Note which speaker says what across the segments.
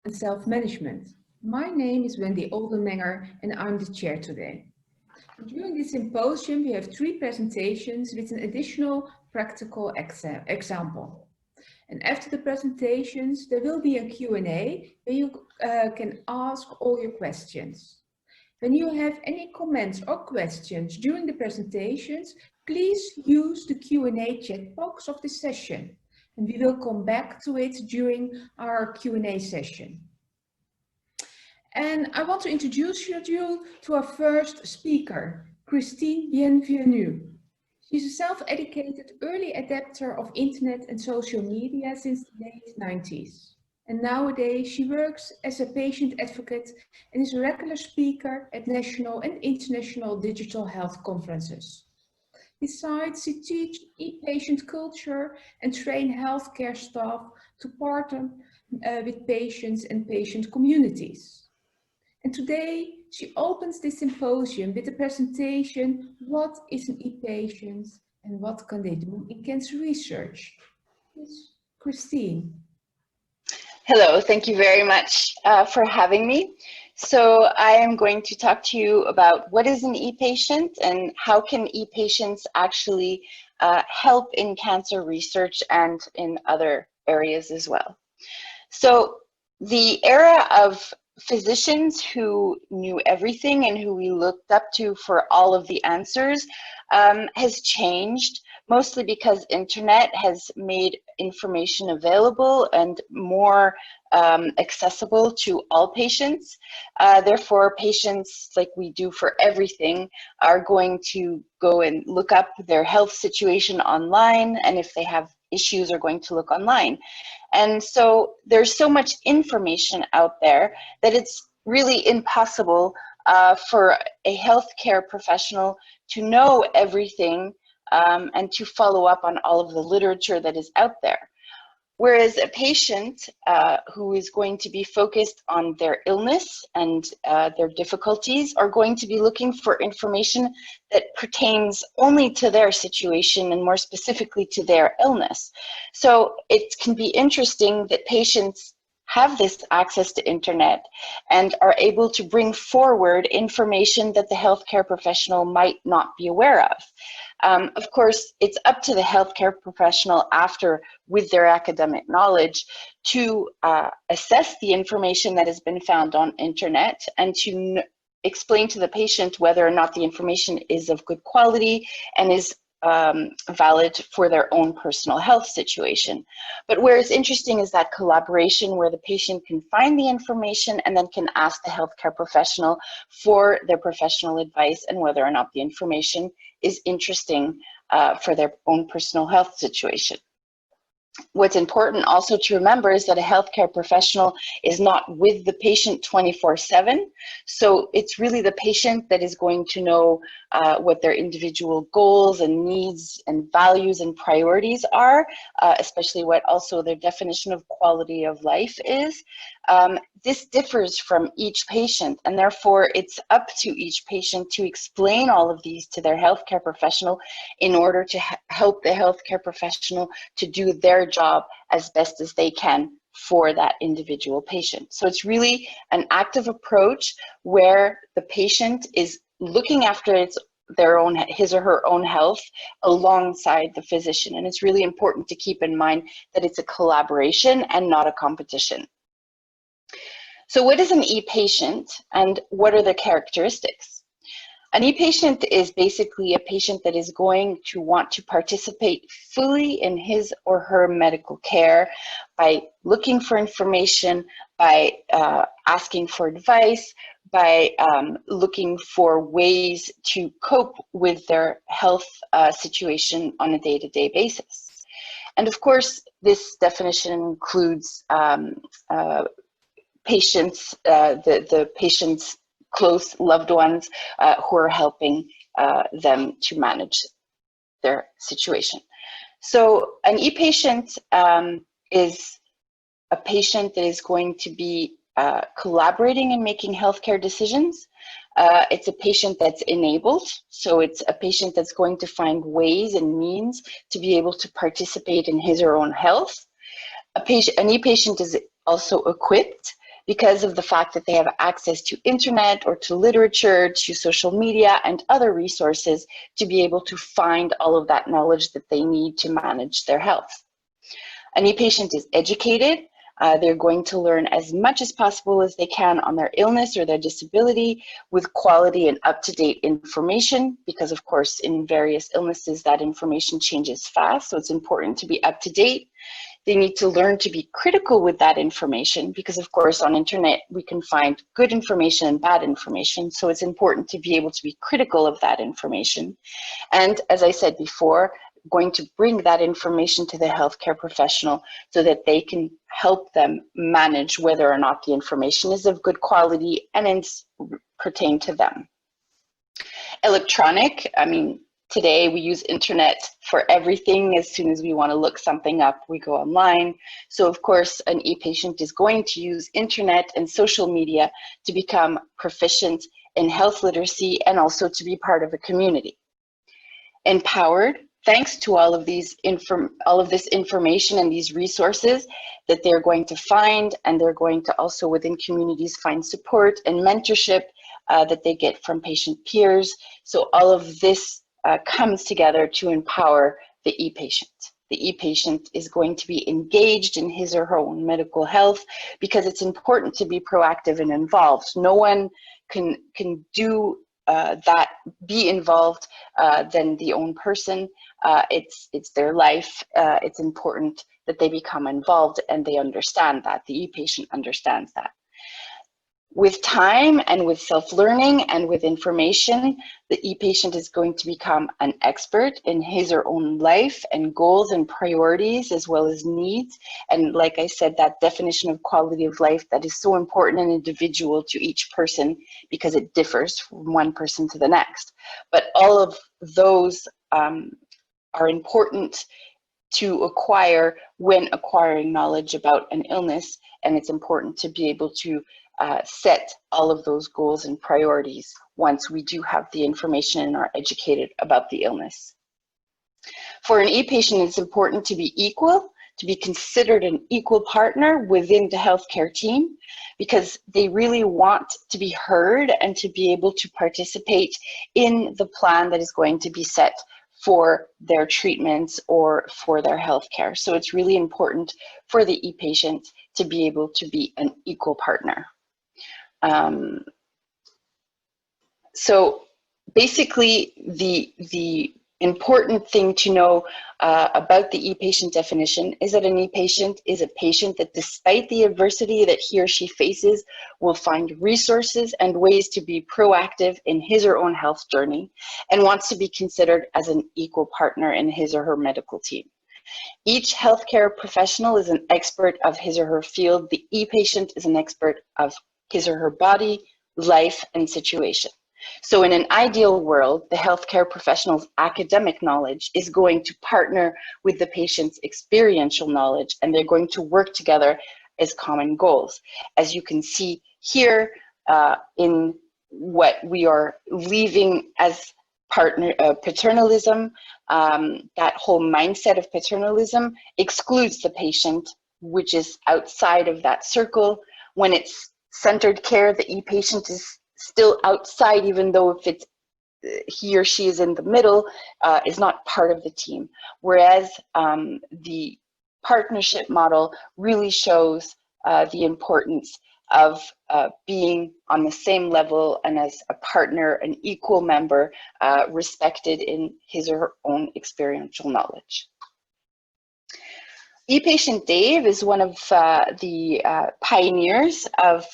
Speaker 1: and self-management. My name is Wendy Oldenmenger and I'm the chair today. During this symposium, we have 3 presentations with an additional practical example. And after the presentations, there will be a Q&A where you can ask all your questions. When you have any comments or questions during the presentations, please use the Q&A chat box of the session, and we will come back to it during our Q&A session. And I want to introduce you to our first speaker, Christine Bienvenue. She's a self-educated early adapter of internet and social media since the late 90s. And nowadays she works as a patient advocate and is a regular speaker at national and international digital health conferences. Besides, she teaches e-patient culture and train healthcare staff to partner with patients and patient communities. And today she opens this symposium with a presentation, What is an e-patient and what can they do in cancer research? Yes, Christine.
Speaker 2: Hello, thank you very much for having me. So I am going to talk to you about what is an e-patient and how can e-patients actually help in cancer research and in other areas as well. So the era of physicians who knew everything and who we looked up to for all of the answers has changed, mostly because internet has made information available and more accessible to all patients. Therefore, patients, like we do for everything, are going to go and look up their health situation online, and if they have issues, are going to look online. And so there's so much information out there that it's really impossible for a healthcare professional to know everything and to follow up on all of the literature that is out there. Whereas a patient who is going to be focused on their illness and their difficulties are going to be looking for information that pertains only to their situation and more specifically to their illness. So it can be interesting that patients have this access to internet and are able to bring forward information that the healthcare professional might not be aware of. Of course, it's up to the healthcare professional after, with their academic knowledge, to assess the information that has been found on internet and to explain to the patient whether or not the information is of good quality and is valid for their own personal health situation. But where it's interesting is that collaboration where the patient can find the information and then can ask the healthcare professional for their professional advice and whether or not the information is interesting for their own personal health situation. What's important also to remember is that a healthcare professional is not with the patient 24/7. So it's really the patient that is going to know what their individual goals and needs and values and priorities are, especially what also their definition of quality of life is. This differs from each patient, and therefore it's up to each patient to explain all of these to their healthcare professional in order to help the healthcare professional to do their job as best as they can for that individual patient. So it's really an active approach where the patient is looking after his or her own health alongside the physician. And it's really important to keep in mind that it's a collaboration and not a competition. So what is an e-patient and what are the characteristics? An e-patient is basically a patient that is going to want to participate fully in his or her medical care by looking for information, by asking for advice, by looking for ways to cope with their health situation on a day-to-day basis. And of course, this definition includes patients, the patient's close loved ones who are helping them to manage their situation. So an e-patient is a patient that is going to be collaborating and making healthcare decisions. It's a patient that's enabled, so it's a patient that's going to find ways and means to be able to participate in his or her own health. An e-patient is also equipped because of the fact that they have access to internet or to literature, to social media and other resources to be able to find all of that knowledge that they need to manage their health. An e-patient is educated. They're going to learn as much as possible as they can on their illness or their disability with quality and up-to-date information, because of course in various illnesses that information changes fast, so it's important to be up to date. They need to learn to be critical with that information, because of course on internet we can find good information and bad information, so it's important to be able to be critical of that information. And as I said before, going to bring that information to the healthcare professional so that they can help them manage whether or not the information is of good quality and it's pertained to them. Electronic, I mean, today we use internet for everything. As soon as we want to look something up, we go online. So of course, an e-patient is going to use internet and social media to become proficient in health literacy and also to be part of a community. Empowered, thanks to all of this information and these resources that they're going to find, and they're going to also within communities find support and mentorship that they get from patient peers. So all of this comes together to empower the e-patient. The e-patient is going to be engaged in his or her own medical health because it's important to be proactive and involved. No one can do that, be involved than the own person. It's their life. It's important that they become involved and they understand that. The e-patient understands that. With time and with self-learning and with information, the e-patient is going to become an expert in his or own life and goals and priorities as well as needs. And like I said, that definition of quality of life that is so important and individual to each person because it differs from one person to the next. But all of those are important to acquire when acquiring knowledge about an illness, and it's important to be able to set all of those goals and priorities once we do have the information and are educated about the illness. For an e-patient, it's important to be equal, to be considered an equal partner within the healthcare team, because they really want to be heard and to be able to participate in the plan that is going to be set for their treatments or for their healthcare. So it's really important for the e-patient to be able to be an equal partner. So basically the important thing to know about the e-patient definition is that an e-patient is a patient that despite the adversity that he or she faces will find resources and ways to be proactive in his or own health journey and wants to be considered as an equal partner in his or her medical team. Each healthcare professional is an expert of his or her field. The e-patient is an expert of his or her body, life, and situation. So in an ideal world, the healthcare professional's academic knowledge is going to partner with the patient's experiential knowledge, and they're going to work together as common goals. As you can see here in what we are leaving as paternalism, that whole mindset of paternalism excludes the patient, which is outside of that circle. When it's centered care, the e-patient is still outside, even though if it's he or she is in the middle, is not part of the team. Whereas the partnership model really shows the importance of being on the same level and as a partner, an equal member, respected in his or her own experiential knowledge. E-patient Dave is one of the pioneers of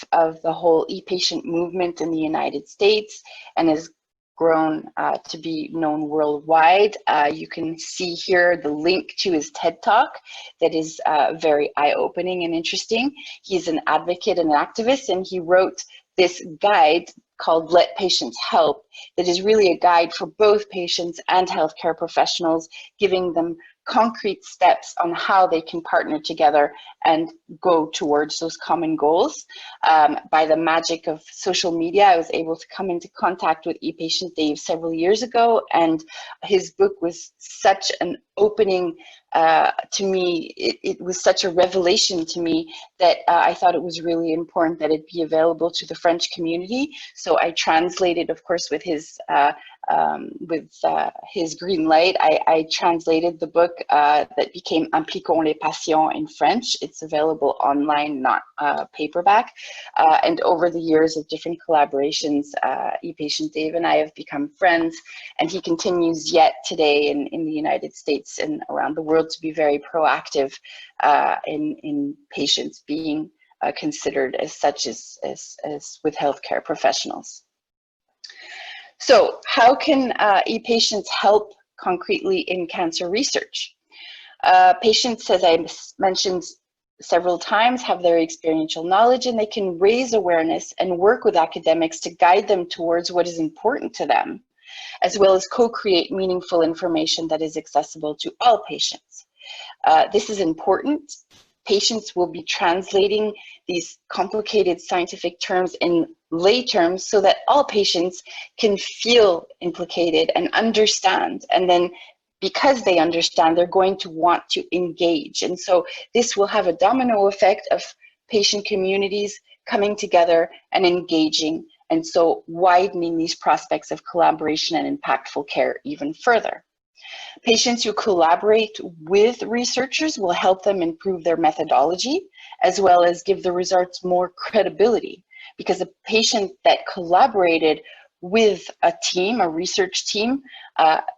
Speaker 2: the whole e-patient movement in the United States and has grown to be known worldwide. You can see here the link to his TED Talk that is very eye-opening and interesting. He's an advocate and activist, and he wrote this guide called Let Patients Help that is really a guide for both patients and healthcare professionals, giving them concrete steps on how they can partner together and go towards those common goals. By the magic of social media, I was able to come into contact with ePatient Dave several years ago, and his book was such an opening to me. It was such a revelation to me that I thought it was really important that it be available to the French community. So I translated, of course, with his green light, I translated the book that became Impliquons les patients in French. It's available online, not paperback. And over the years of different collaborations, ePatient Dave and I have become friends, and he continues yet today in the United States and around the world to be very proactive in patients being considered as such as with healthcare professionals. So how can ePatients help concretely in cancer research? Patients, as I mentioned several times, have their experiential knowledge, and they can raise awareness and work with academics to guide them towards what is important to them, as well as co-create meaningful information that is accessible to all patients. This is important. Patients will be translating these complicated scientific terms in lay terms so that all patients can feel implicated and understand. And then because they understand, they're going to want to engage. And so this will have a domino effect of patient communities coming together and engaging, and so widening these prospects of collaboration and impactful care even further. Patients who collaborate with researchers will help them improve their methodology, as well as give the results more credibility, because a patient that collaborated with a team, a research team,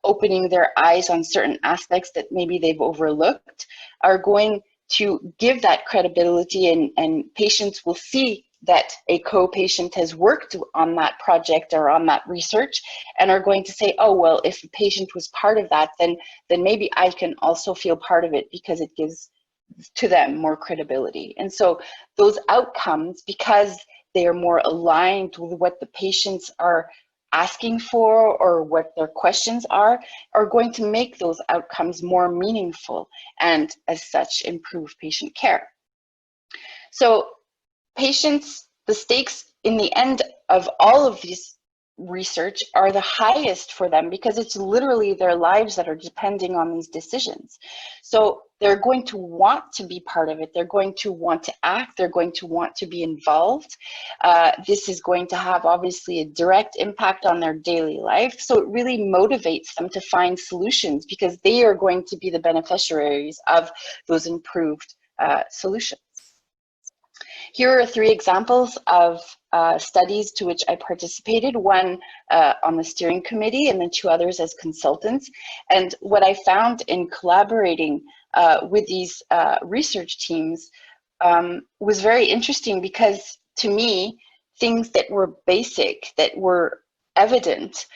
Speaker 2: opening their eyes on certain aspects that maybe they've overlooked, are going to give that credibility, and patients will see that a co-patient has worked on that project or on that research, and are going to say, oh, well, if a patient was part of that, then maybe I can also feel part of it, because it gives to them more credibility. And so those outcomes, because they are more aligned with what the patients are asking for or what their questions are going to make those outcomes more meaningful, and as such improve patient care. So patients, the stakes in the end of all of these research are the highest for them, because it's literally their lives that are depending on these decisions. So they're going to want to be part of it. They're going to want to act. They're going to want to be involved. This is going to have obviously a direct impact on their daily life. So it really motivates them to find solutions, because they are going to be the beneficiaries of those improved solutions. Here are 3 examples of studies to which I participated, one on the steering committee and then 2 others as consultants. And what I found in collaborating with these research teams was very interesting, because to me, things that were basic, that were evident,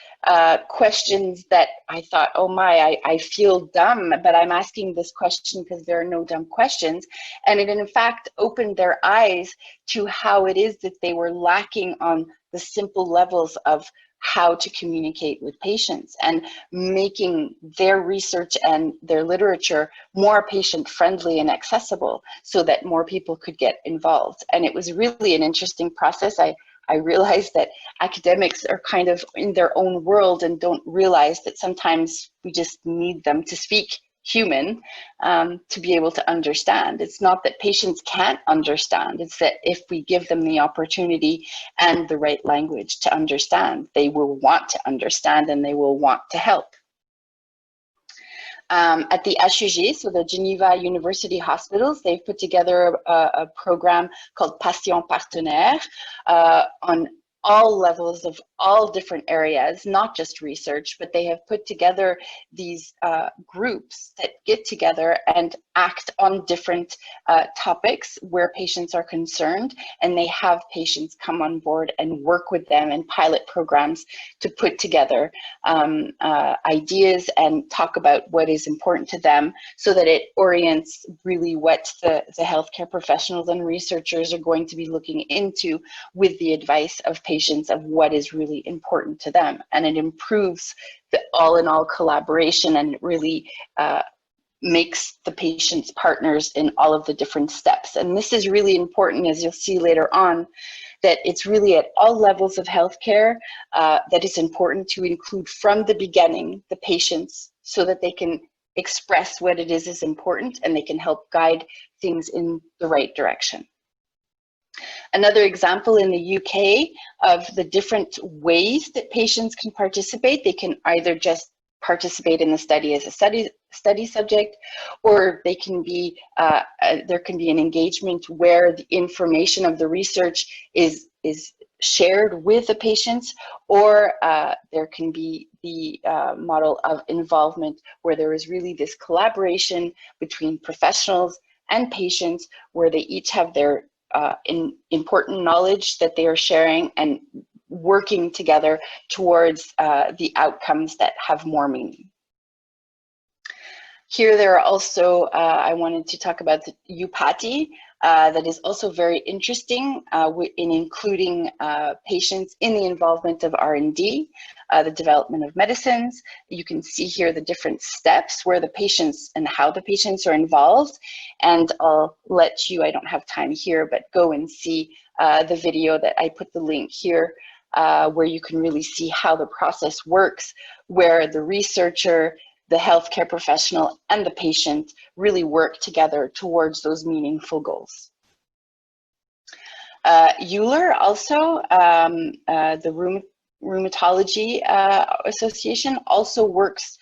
Speaker 2: questions that I thought, oh my, I feel dumb, but I'm asking this question because there are no dumb questions. And it in fact opened their eyes to how it is that they were lacking on the simple levels of how to communicate with patients, and making their research and their literature more patient friendly and accessible, so that more people could get involved. And it was really an interesting process. I realized that academics are kind of in their own world and don't realize that sometimes we just need them to speak human to be able to understand. It's not that patients can't understand, it's that if we give them the opportunity and the right language to understand, they will want to understand and they will want to help. At the HUG, so the Geneva University Hospitals, they've put together a program called Patient Partenaire on all levels of all different areas, not just research, but they have put together these groups that get together and act on different topics where patients are concerned, and they have patients come on board and work with them in pilot programs to put together ideas and talk about what is important to them, so that it orients really what the healthcare professionals and researchers are going to be looking into with the advice of patients of what is really important to them. And it improves the all-in-all collaboration, and it really makes the patients partners in all of the different steps. And this is really important, as you'll see later on, that it's really at all levels of healthcare that it's important to include from the beginning the patients so that they can express what it is important and they can help guide things in the right direction. Another example in the UK of the different ways that patients can participate, they can either just participate in the study as a study subject, or they can be there can be an engagement where the information of the research is shared with the patients, or there can be the model of involvement where there is really this collaboration between professionals and patients where they each have their important knowledge that they are sharing and working together towards the outcomes that have more meaning. Here there are also, I wanted to talk about the UPATI, that is also very interesting in including patients in the involvement of R&D, the development of medicines. You can see here the different steps where the patients and how the patients are involved. And I'll let you, I don't have time here, but go and see the video that I put the link here, where you can really see how the process works, where the researcher, the healthcare professional, and the patient really work together towards those meaningful goals. Euler also, the Rheumatology Association also works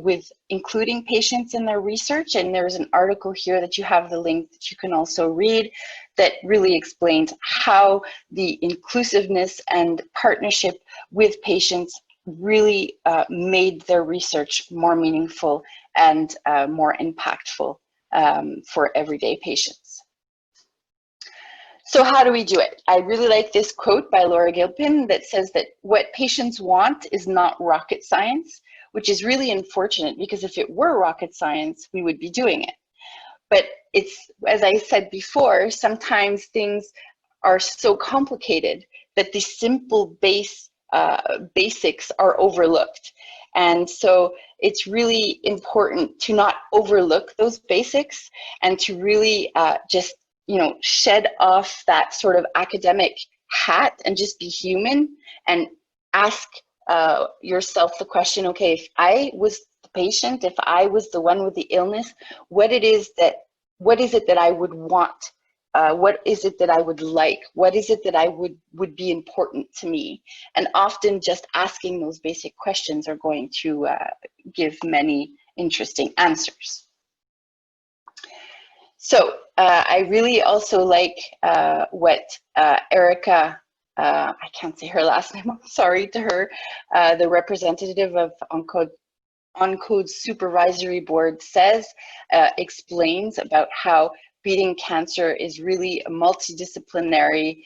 Speaker 2: with including patients in their research, and there's an article here that you have the link that you can also read that really explains how the inclusiveness and partnership with patients really made their research more meaningful and more impactful for everyday patients. So how do we do it? I really like this quote by Laura Gilpin that says that what patients want is not rocket science, which is really unfortunate because if it were rocket science, we would be doing it. But it's, as I said before, sometimes things are so complicated that the simple basics are overlooked. And so it's really important to not overlook those basics and to really just, shed off that sort of academic hat and just be human and ask yourself the question, okay, if I was the patient, if I was the one with the illness, what is it that I would want? What is it that I would like? What is it that I would be important to me? And often just asking those basic questions are going to give many interesting answers. So I really also like what Erica, I can't say her last name, I'm sorry to her, the representative of ONCODE's supervisory board says, explains about how beating cancer is really a multidisciplinary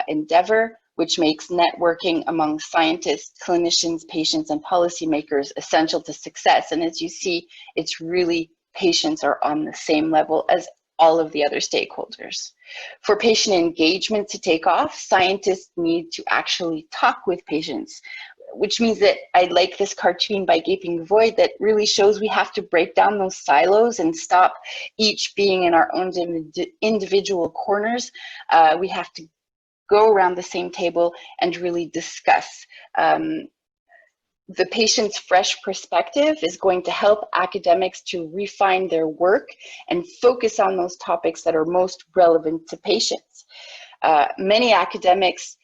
Speaker 2: endeavor, which makes networking among scientists, clinicians, patients, and policymakers essential to success. And as you see, it's really patients are on the same level as all of the other stakeholders. For patient engagement to take off, scientists need to actually talk with patients, which means that I like this cartoon by Gaping Void that really shows we have to break down those silos and stop each being in our own individual corners. We have to go around the same table and really discuss. The patient's fresh perspective is going to help academics to refine their work and focus on those topics that are most relevant to patients. Many academics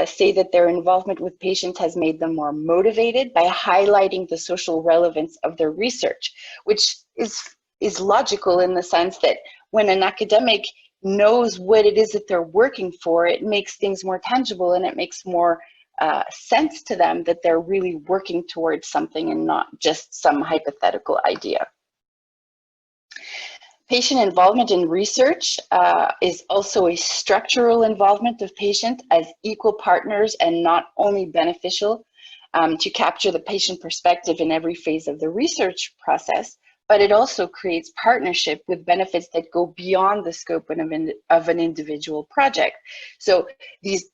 Speaker 2: say that their involvement with patients has made them more motivated by highlighting the social relevance of their research, which is logical in the sense that when an academic knows what it is that they're working for, it makes things more tangible and it makes more sense to them that they're really working towards something and not just some hypothetical idea. Patient involvement in research is also a structural involvement of patients as equal partners and not only beneficial to capture the patient perspective in every phase of the research process, but it also creates partnership with benefits that go beyond the scope of an individual project. So these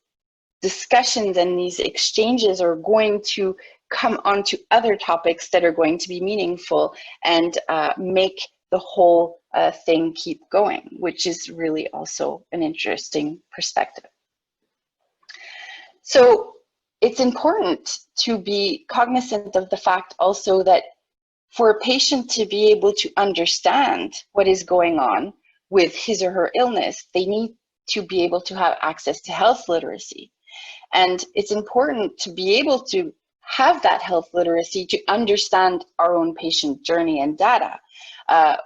Speaker 2: discussions and these exchanges are going to come onto other topics that are going to be meaningful and make the whole thing keep going, which is really also an interesting perspective. So it's important to be cognizant of the fact also that for a patient to be able to understand what is going on with his or her illness, they need to be able to have access to health literacy. And it's important to be able to have that health literacy to understand our own patient journey and data.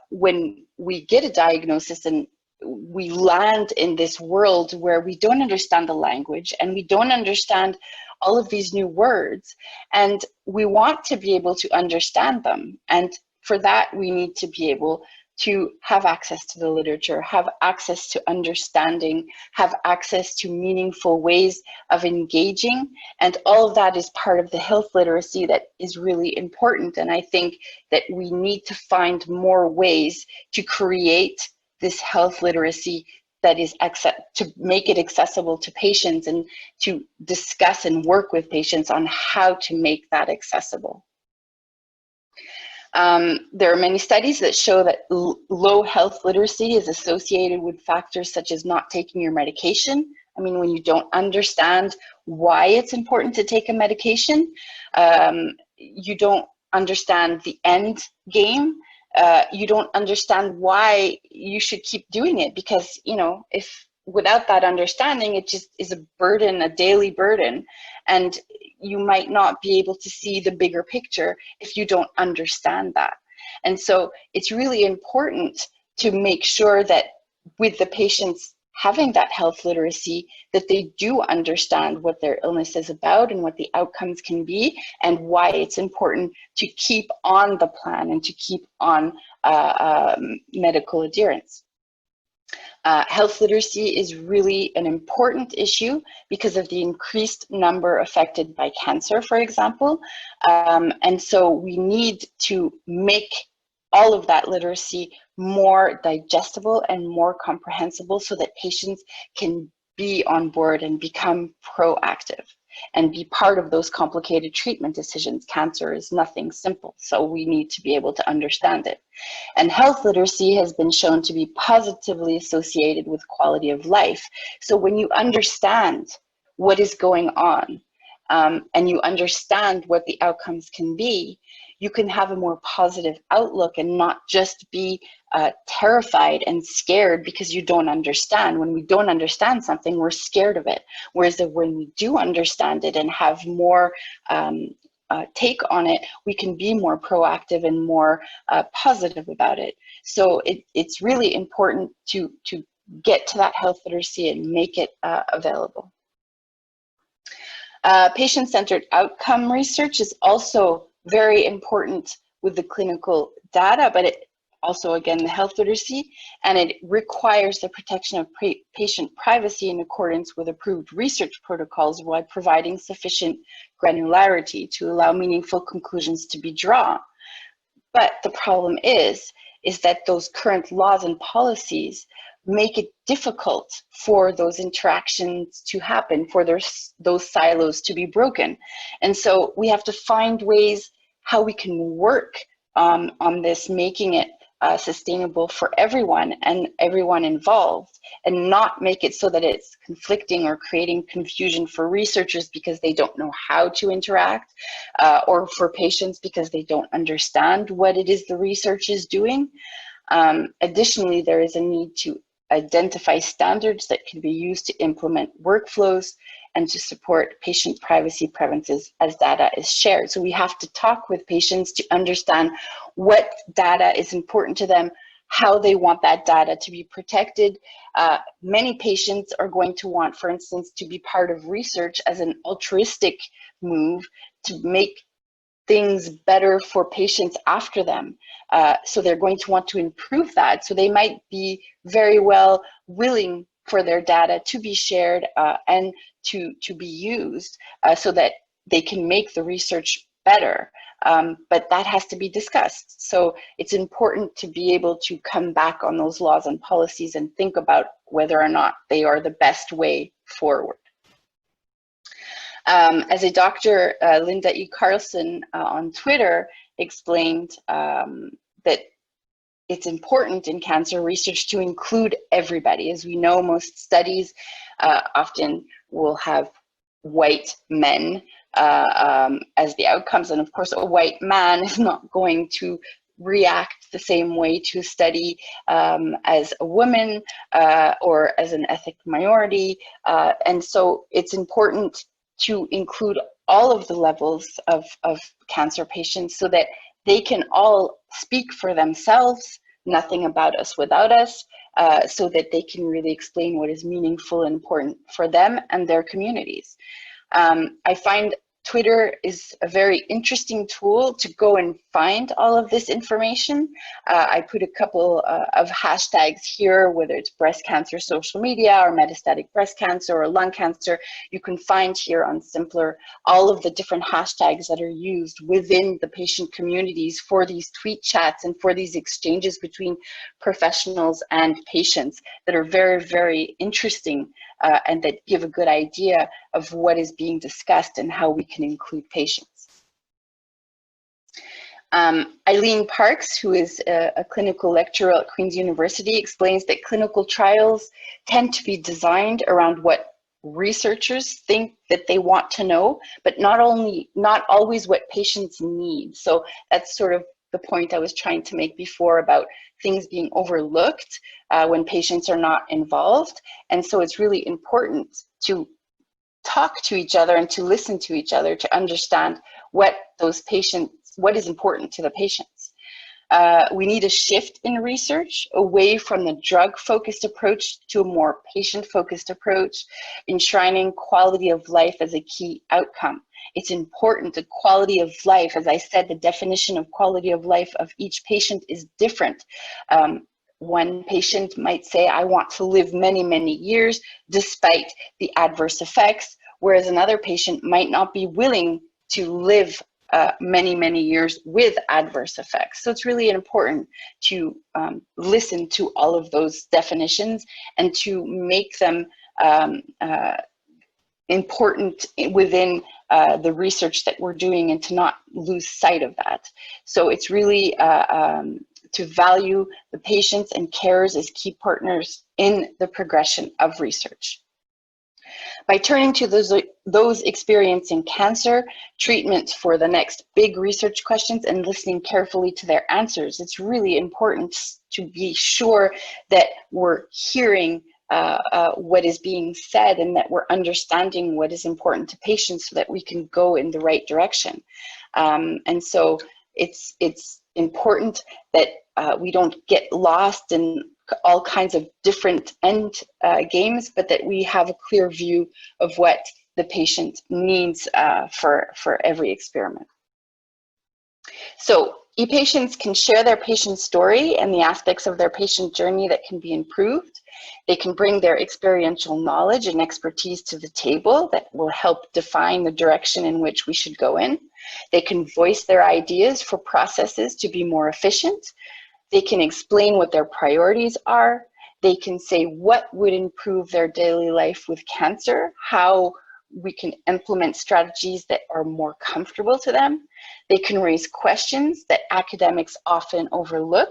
Speaker 2: When we get a diagnosis and we land in this world where we don't understand the language and we don't understand all of these new words, and we want to be able to understand them. And for that, we need to be able to have access to the literature, have access to understanding, have access to meaningful ways of engaging. And all of that is part of the health literacy that is really important. And I think that we need to find more ways to create this health literacy that is to make it accessible to patients and to discuss and work with patients on how to make that accessible. There are many studies that show that low health literacy is associated with factors such as not taking your medication. I mean, when you don't understand why it's important to take a medication, you don't understand the end game. You don't understand why you should keep doing it, because, you know, if without that understanding, it just is a burden, a daily burden, and you might not be able to see the bigger picture if you don't understand that. And so it's really important to make sure that with the patients having that health literacy, that they do understand what their illness is about and what the outcomes can be and why it's important to keep on the plan and to keep on medical adherence. Health literacy is really an important issue because of the increased number affected by cancer, for example. And so we need to make all of that literacy more digestible and more comprehensible so that patients can be on board and become proactive and be part of those complicated treatment decisions. Cancer is nothing simple, so we need to be able to understand it. And health literacy has been shown to be positively associated with quality of life. So when you understand what is going on and you understand what the outcomes can be, you can have a more positive outlook and not just be terrified and scared because you don't understand. When we don't understand something, we're scared of it. Whereas when we do understand it and have more take on it, we can be more proactive and more positive about it. So it's really important to get to that health literacy and make it available. Patient-centered outcome research is also very important with the clinical data, but it also, again, the health literacy, and it requires the protection of patient privacy in accordance with approved research protocols while providing sufficient granularity to allow meaningful conclusions to be drawn. But the problem is that those current laws and policies make it difficult for those interactions to happen, for those silos to be broken. And so we have to find ways how we can work on this, making it sustainable for everyone and everyone involved, and not make it so that it's conflicting or creating confusion for researchers because they don't know how to interact, or for patients because they don't understand what it is the research is doing. Additionally, there is a need to identify standards that can be used to implement workflows and to support patient privacy preferences as data is shared. So we have to talk with patients to understand what data is important to them, how they want that data to be protected. Many patients are going to want, for instance, to be part of research as an altruistic move to make things better for patients after them. So they're going to want to improve that. So they might be very well willing for their data to be shared and to be used so that they can make the research better. But that has to be discussed. So it's important to be able to come back on those laws and policies and think about whether or not they are the best way forward. As a Dr. Linda E. Carlson on Twitter explained, that it's important in cancer research to include everybody. As we know, most studies often will have white men as the outcomes, and of course a white man is not going to react the same way to a study as a woman or as an ethnic minority, and so it's important to include all of the levels of cancer patients so that they can all speak for themselves, nothing about us without us, so that they can really explain what is meaningful and important for them and their communities. I find Twitter is a very interesting tool to go and find all of this information. I put a couple of hashtags here, whether it's breast cancer social media or metastatic breast cancer or lung cancer. You can find here on Simpler all of the different hashtags that are used within the patient communities for these tweet chats and for these exchanges between professionals and patients that are very, very interesting and that give a good idea of what is being discussed and how we can include patients. Eileen Parks, who is a clinical lecturer at Queen's University, explains that clinical trials tend to be designed around what researchers think that they want to know, but not always what patients need. So that's sort of the point I was trying to make before about things being overlooked when patients are not involved. And so it's really important to talk to each other and to listen to each other to understand what is important to the patients. We need a shift in research away from the drug-focused approach to a more patient-focused approach, enshrining quality of life as a key outcome. It's important, the quality of life, as I said, the definition of quality of life of each patient is different. One patient might say, I want to live many, many years despite the adverse effects, whereas another patient might not be willing to live many, many years with adverse effects. So it's really important to listen to all of those definitions and to make them important within the research that we're doing and to not lose sight of that. So it's really to value the patients and carers as key partners in the progression of research. By turning to those experiencing cancer, treatment for the next big research questions, and listening carefully to their answers, it's really important to be sure that we're hearing what is being said and that we're understanding what is important to patients so that we can go in the right direction. And so it's important that we don't get lost in all kinds of different end games, but that we have a clear view of what the patient needs for every experiment. So e-patients can share their patient story and the aspects of their patient journey that can be improved. They can bring their experiential knowledge and expertise to the table that will help define the direction in which we should go in. They can voice their ideas for processes to be more efficient. They can explain what their priorities are. They can say what would improve their daily life with cancer, how we can implement strategies that are more comfortable to them. They can raise questions that academics often overlook.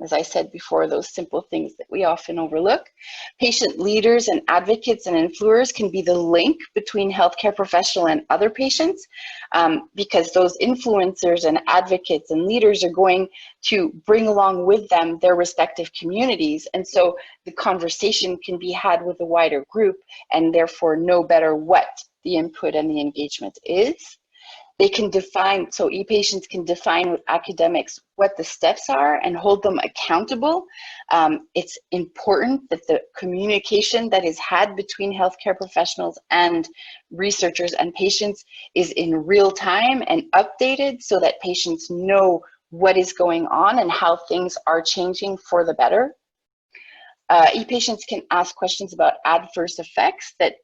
Speaker 2: As I said before, those simple things that we often overlook. Patient leaders and advocates and influencers can be the link between healthcare professional and other patients, because those influencers and advocates and leaders are going to bring along with them their respective communities. And so the conversation can be had with a wider group and therefore know better what the input and the engagement is. They can define, so e-patients can define with academics what the steps are and hold them accountable. It's important that the communication that is had between healthcare professionals and researchers and patients is in real time and updated so that patients know what is going on and how things are changing for the better. E-patients can ask questions about adverse effects that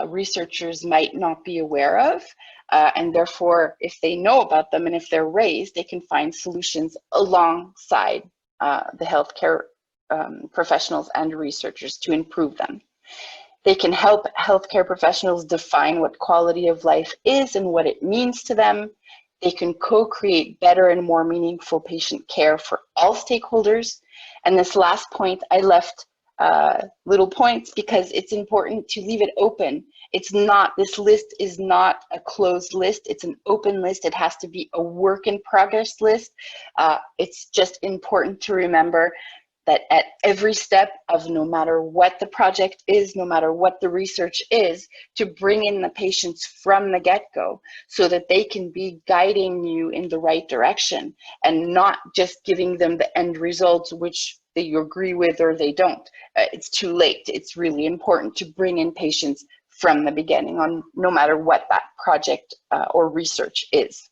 Speaker 2: researchers might not be aware of, and therefore, if they know about them and if they're raised, they can find solutions alongside the healthcare professionals and researchers to improve them. They can help healthcare professionals define what quality of life is and what it means to them. they can co-create better and more meaningful patient care for all stakeholders. And this last point, I left little points because it's important to leave it open. It's not, this list is not a closed list, it's an open list. It has to be a work in progress list. It's just important to remember that at every step of no matter what the project is, no matter what the research is, to bring in the patients from the get-go so that they can be guiding you in the right direction and not just giving them the end results which they agree with or they don't. It's too late. It's really important to bring in patients from the beginning on no matter what that project or research is.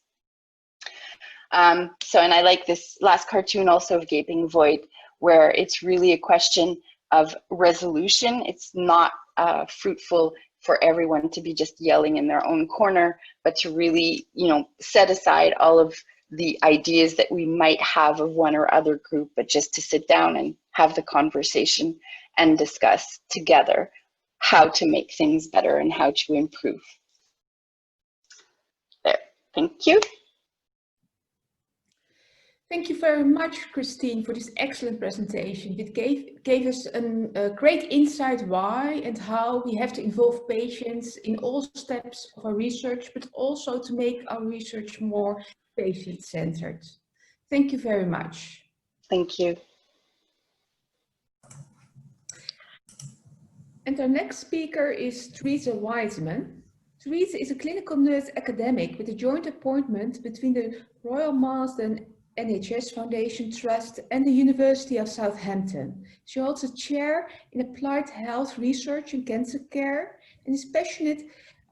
Speaker 2: And I like this last cartoon also of Gaping Void, where it's really a question of resolution. It's not fruitful for everyone to be just yelling in their own corner, but to really, set aside all of the ideas that we might have of one or other group, but just to sit down and have the conversation and discuss together how to make things better and how to improve. There, thank you.
Speaker 1: Thank you very much, Christine, for this excellent presentation. It gave us a great insight why and how we have to involve patients in all steps of our research, but also to make our research more patient-centered. Thank you very much.
Speaker 2: Thank you.
Speaker 1: And our next speaker is Teresa Wiseman. Teresa is a clinical nurse academic with a joint appointment between the Royal Marsden NHS Foundation Trust and the University of Southampton. She holds a chair in applied health research and cancer care and is passionate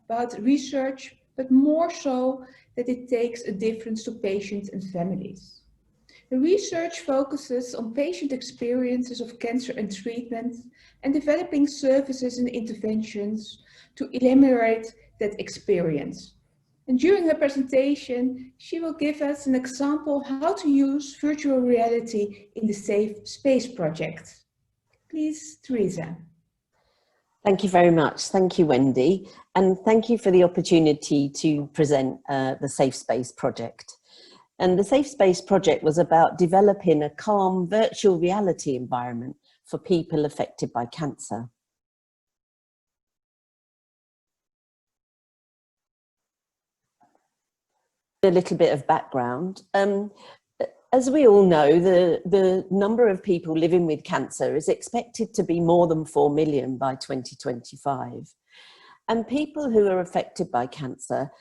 Speaker 1: about research, but more so that it takes a difference to patients and families. The research focuses on patient experiences of cancer and treatment and developing services and interventions to eliminate that experience. And during her presentation, she will give us an example of how to use virtual reality in the SafeSpace project. Please, Teresa.
Speaker 3: Thank you very much. Thank you, Wendy. And thank you for the opportunity to present the SafeSpace project. And the SafeSpace project was about developing a calm virtual reality environment for people affected by cancer. A little bit of background. As we all know, the number of people living with cancer is expected to be more than 4 million by 2025. And people who are affected by cancer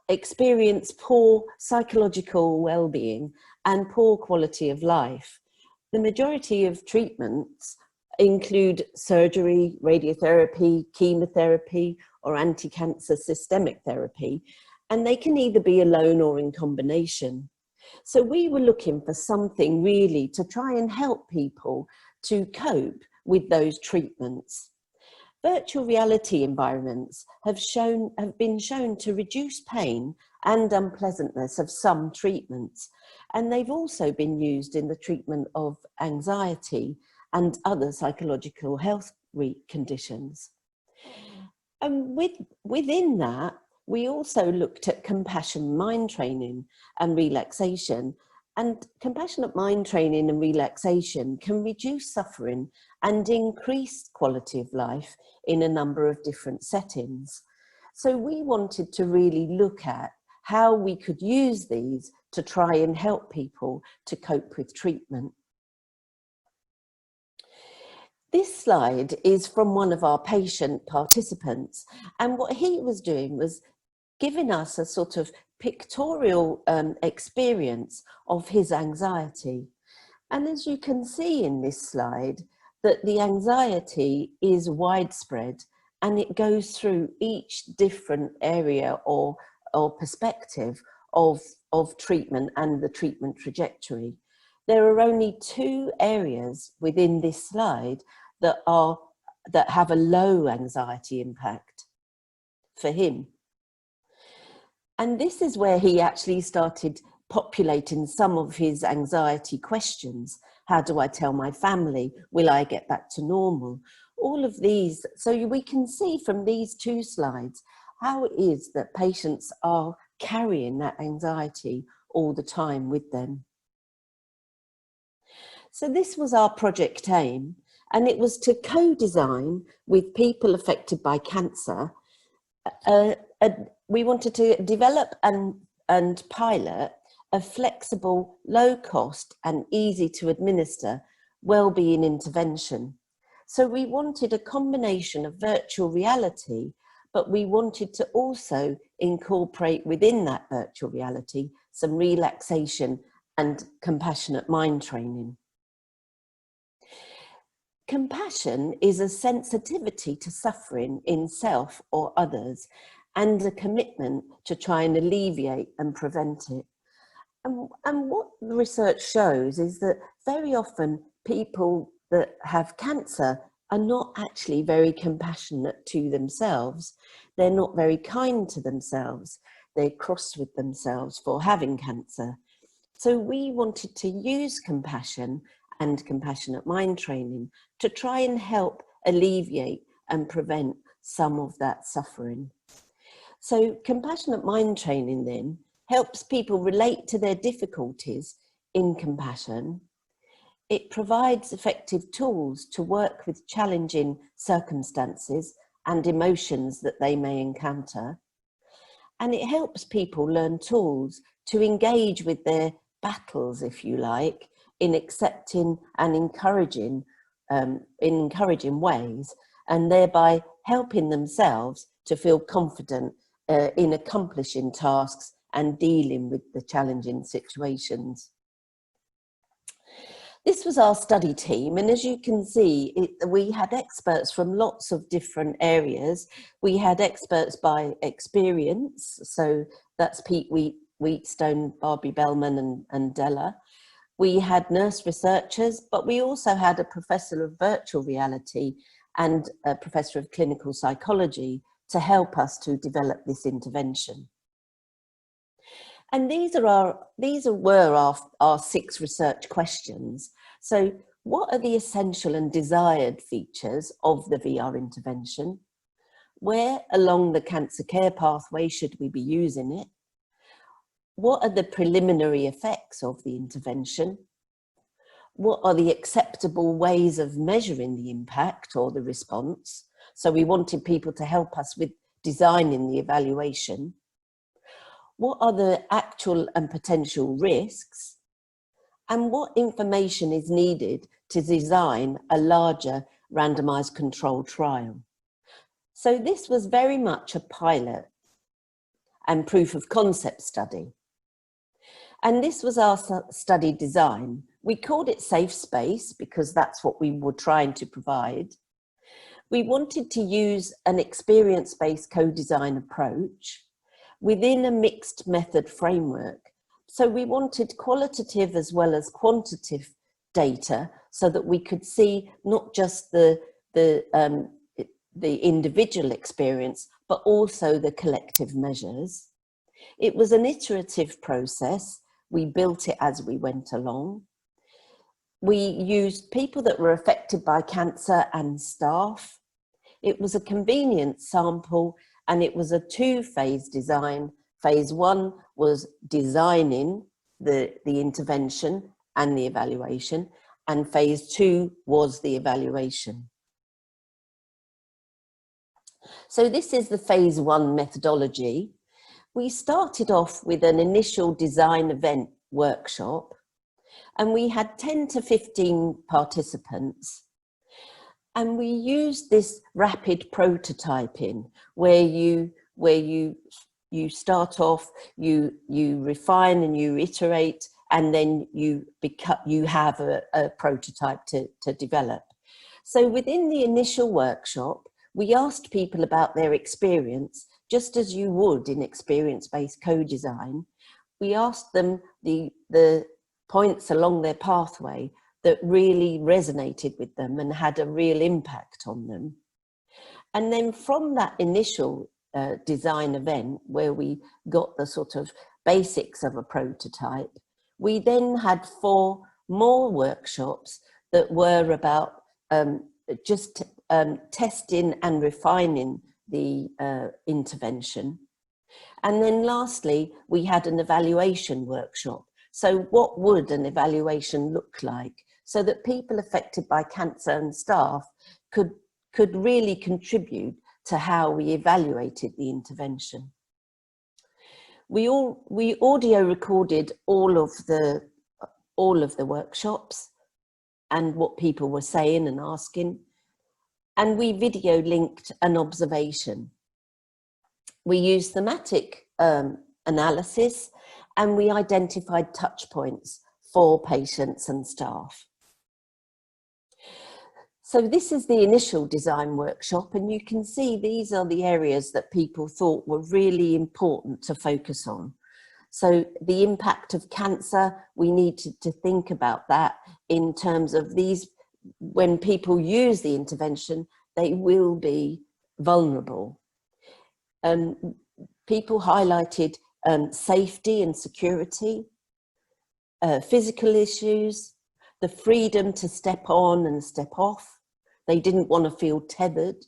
Speaker 3: experience poor psychological well-being and poor quality of life. The majority of treatments include surgery, radiotherapy, chemotherapy, or anti-cancer systemic therapy, and they can either be alone or in combination. So we were looking for something really to try and help people to cope with those treatments. Virtual reality environments have been shown to reduce pain and unpleasantness of some treatments, and they've also been used in the treatment of anxiety and other psychological health conditions. And within that, we also looked at compassion mind training and relaxation, and compassionate mind training and relaxation can reduce suffering and increase quality of life in a number of different settings. So we wanted to really look at how we could use these to try and help people to cope with treatment. This slide is from one of our patient participants, and what he was doing was giving us a sort of pictorial experience of his anxiety. And as you can see in this slide, that the anxiety is widespread and it goes through each different area or perspective of treatment and the treatment trajectory. There are only 2 areas within this slide that have a low anxiety impact for him. And this is where he actually started populating some of his anxiety questions. How do I tell my family? Will I get back to normal? All of these, so we can see from these 2 slides how it is that patients are carrying that anxiety all the time with them. So this was our project aim, and it was to co-design with people affected by cancer. We wanted to develop and pilot a flexible, low cost and easy to administer wellbeing intervention. So we wanted a combination of virtual reality, but we wanted to also incorporate within that virtual reality some relaxation and compassionate mind training. Compassion is a sensitivity to suffering in self or others, and a commitment to try and alleviate and prevent it. And what the research shows is that very often people that have cancer are not actually very compassionate to themselves. They're not very kind to themselves. They're cross with themselves for having cancer. So we wanted to use compassion and compassionate mind training to try and help alleviate and prevent some of that suffering. So compassionate mind training then helps people relate to their difficulties in compassion. It provides effective tools to work with challenging circumstances and emotions that they may encounter. And it helps people learn tools to engage with their battles, if you like, in accepting and encouraging ways, and thereby helping themselves to feel confident in accomplishing tasks and dealing with the challenging situations. This was our study team, and as you can see, we had experts from lots of different areas. We had experts by experience, so that's Pete Wheatstone, Barbie Bellman and Della. We had nurse researchers, but we also had a professor of virtual reality and a professor of clinical psychology to help us to develop this intervention. And these were our 6 research questions. So what are the essential and desired features of the VR intervention? Where along the cancer care pathway should we be using it? What are the preliminary effects of the intervention? What are the acceptable ways of measuring the impact or the response? So we wanted people to help us with designing the evaluation. What are the actual and potential risks? And what information is needed to design a larger randomized controlled trial? So this was very much a pilot and proof of concept study. And this was our study design. We called it SafeSpace because that's what we were trying to provide. We wanted to use an experience-based co-design approach within a mixed method framework. So we wanted qualitative as well as quantitative data so that we could see not just the individual experience, but also the collective measures. It was an iterative process. We built it as we went along. We used people that were affected by cancer and staff. It was a convenient sample, and it was a 2-phase design. Phase 1 was designing the intervention and the evaluation, and phase 2 was the evaluation. So this is the phase 1 methodology. We started off with an initial design event workshop, and we had 10 to 15 participants. And we used this rapid prototyping where you start off, you refine and you iterate, and then you have a prototype to develop. So within the initial workshop, we asked people about their experience, just as you would in experience-based co-design. We asked them the points along their pathway that really resonated with them and had a real impact on them. And then from that initial design event where we got the sort of basics of a prototype, we then had 4 more workshops that were about testing and refining the intervention. And then lastly, we had an evaluation workshop. So what would an evaluation look like so that people affected by cancer and staff could really contribute to how we evaluated the intervention? We audio recorded all of the workshops and what people were saying and asking, and we video linked an observation. We used thematic analysis, and we identified touch points for patients and staff. So this is the initial design workshop, and you can see these are the areas that people thought were really important to focus on. So the impact of cancer, we needed to think about that in terms of these, when people use the intervention, they will be vulnerable. People highlighted safety and security, physical issues, the freedom to step on and step off. They didn't want to feel tethered.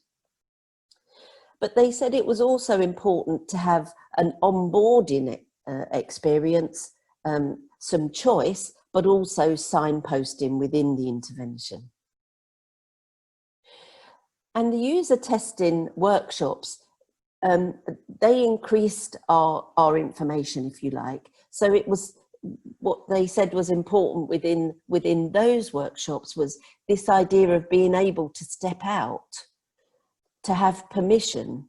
Speaker 3: But they said it was also important to have an onboarding experience, some choice, but also signposting within the intervention. And the user testing workshops, they increased our information, if you like. So it was, what they said was important within those workshops was this idea of being able to step out, to have permission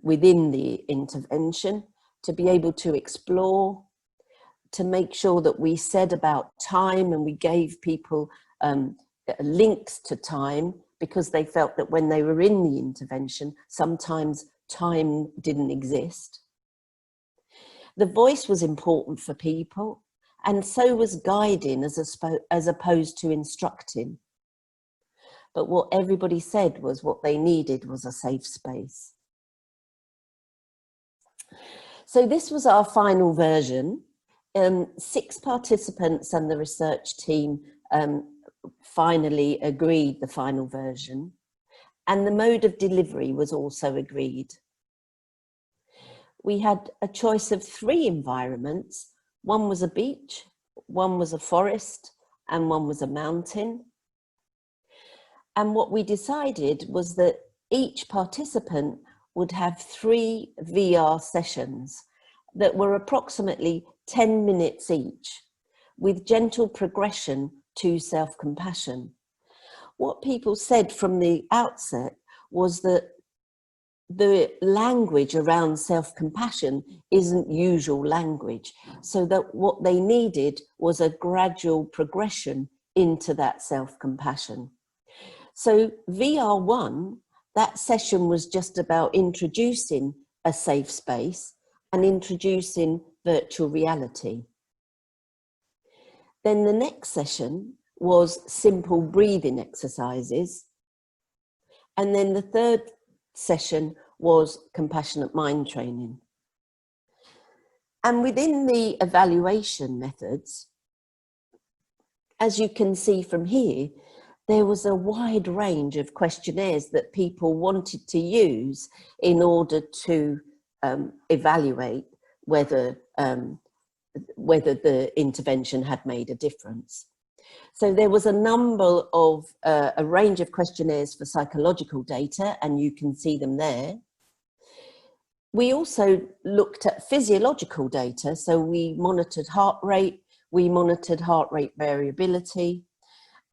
Speaker 3: within the intervention, to be able to explore, to make sure that we said about time and we gave people links to time, because they felt that when they were in the intervention, sometimes time didn't exist. The voice was important for people, and so was guiding as opposed to instructing. But what everybody said was what they needed was a safe space. So this was our final version. 6 participants and the research team finally agreed the final version, and the mode of delivery was also agreed. We had a choice of 3 environments. One was a beach, one was a forest, and one was a mountain. And what we decided was that each participant would have 3 VR sessions that were approximately 10 minutes each, with gentle progression to self-compassion. What people said from the outset was that the language around self-compassion isn't usual language, so that what they needed was a gradual progression into that self-compassion. So VR1, that session was just about introducing a safe space and introducing virtual reality. Then the next session was simple breathing exercises. And then the third session was compassionate mind training. And within the evaluation methods, as you can see from here, there was a wide range of questionnaires that people wanted to use in order to evaluate whether the intervention had made a difference. So there was a number of, a range of questionnaires for psychological data, and you can see them there. We also looked at physiological data, so we monitored heart rate variability,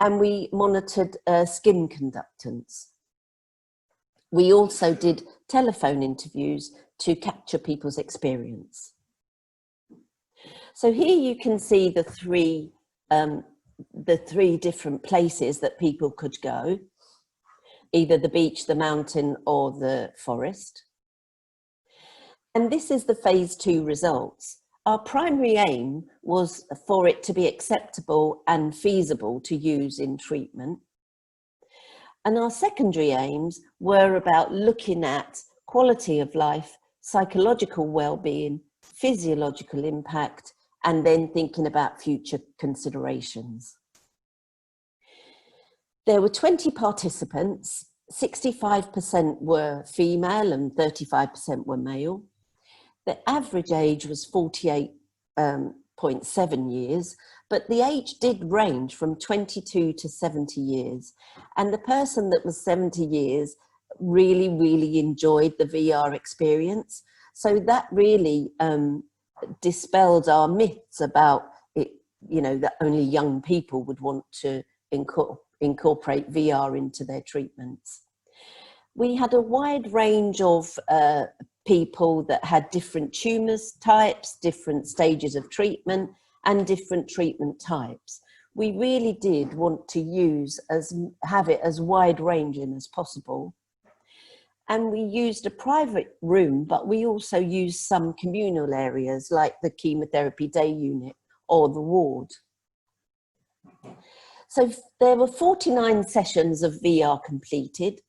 Speaker 3: and we monitored skin conductance. We also did telephone interviews to capture people's experience. So here you can see the three different places that people could go, either the beach, the mountain, or the forest. And this is the phase 2 results. Our primary aim was for it to be acceptable and feasible to use in treatment. And our secondary aims were about looking at quality of life, psychological well-being, physiological impact, and then thinking about future considerations. There were 20 participants, 65% were female and 35% were male. The average age was 48.7 years, but the age did range from 22 to 70 years. And the person that was 70 years really, really enjoyed the VR experience. So that really dispelled our myths about it, you know, that only young people would want to incorporate VR into their treatments. We had a wide range of people that had different tumours types, different stages of treatment, and different treatment types. We really did want to have it as wide ranging as possible. And we used a private room, but we also used some communal areas like the chemotherapy day unit or the ward. So there were 49 sessions of VR completed.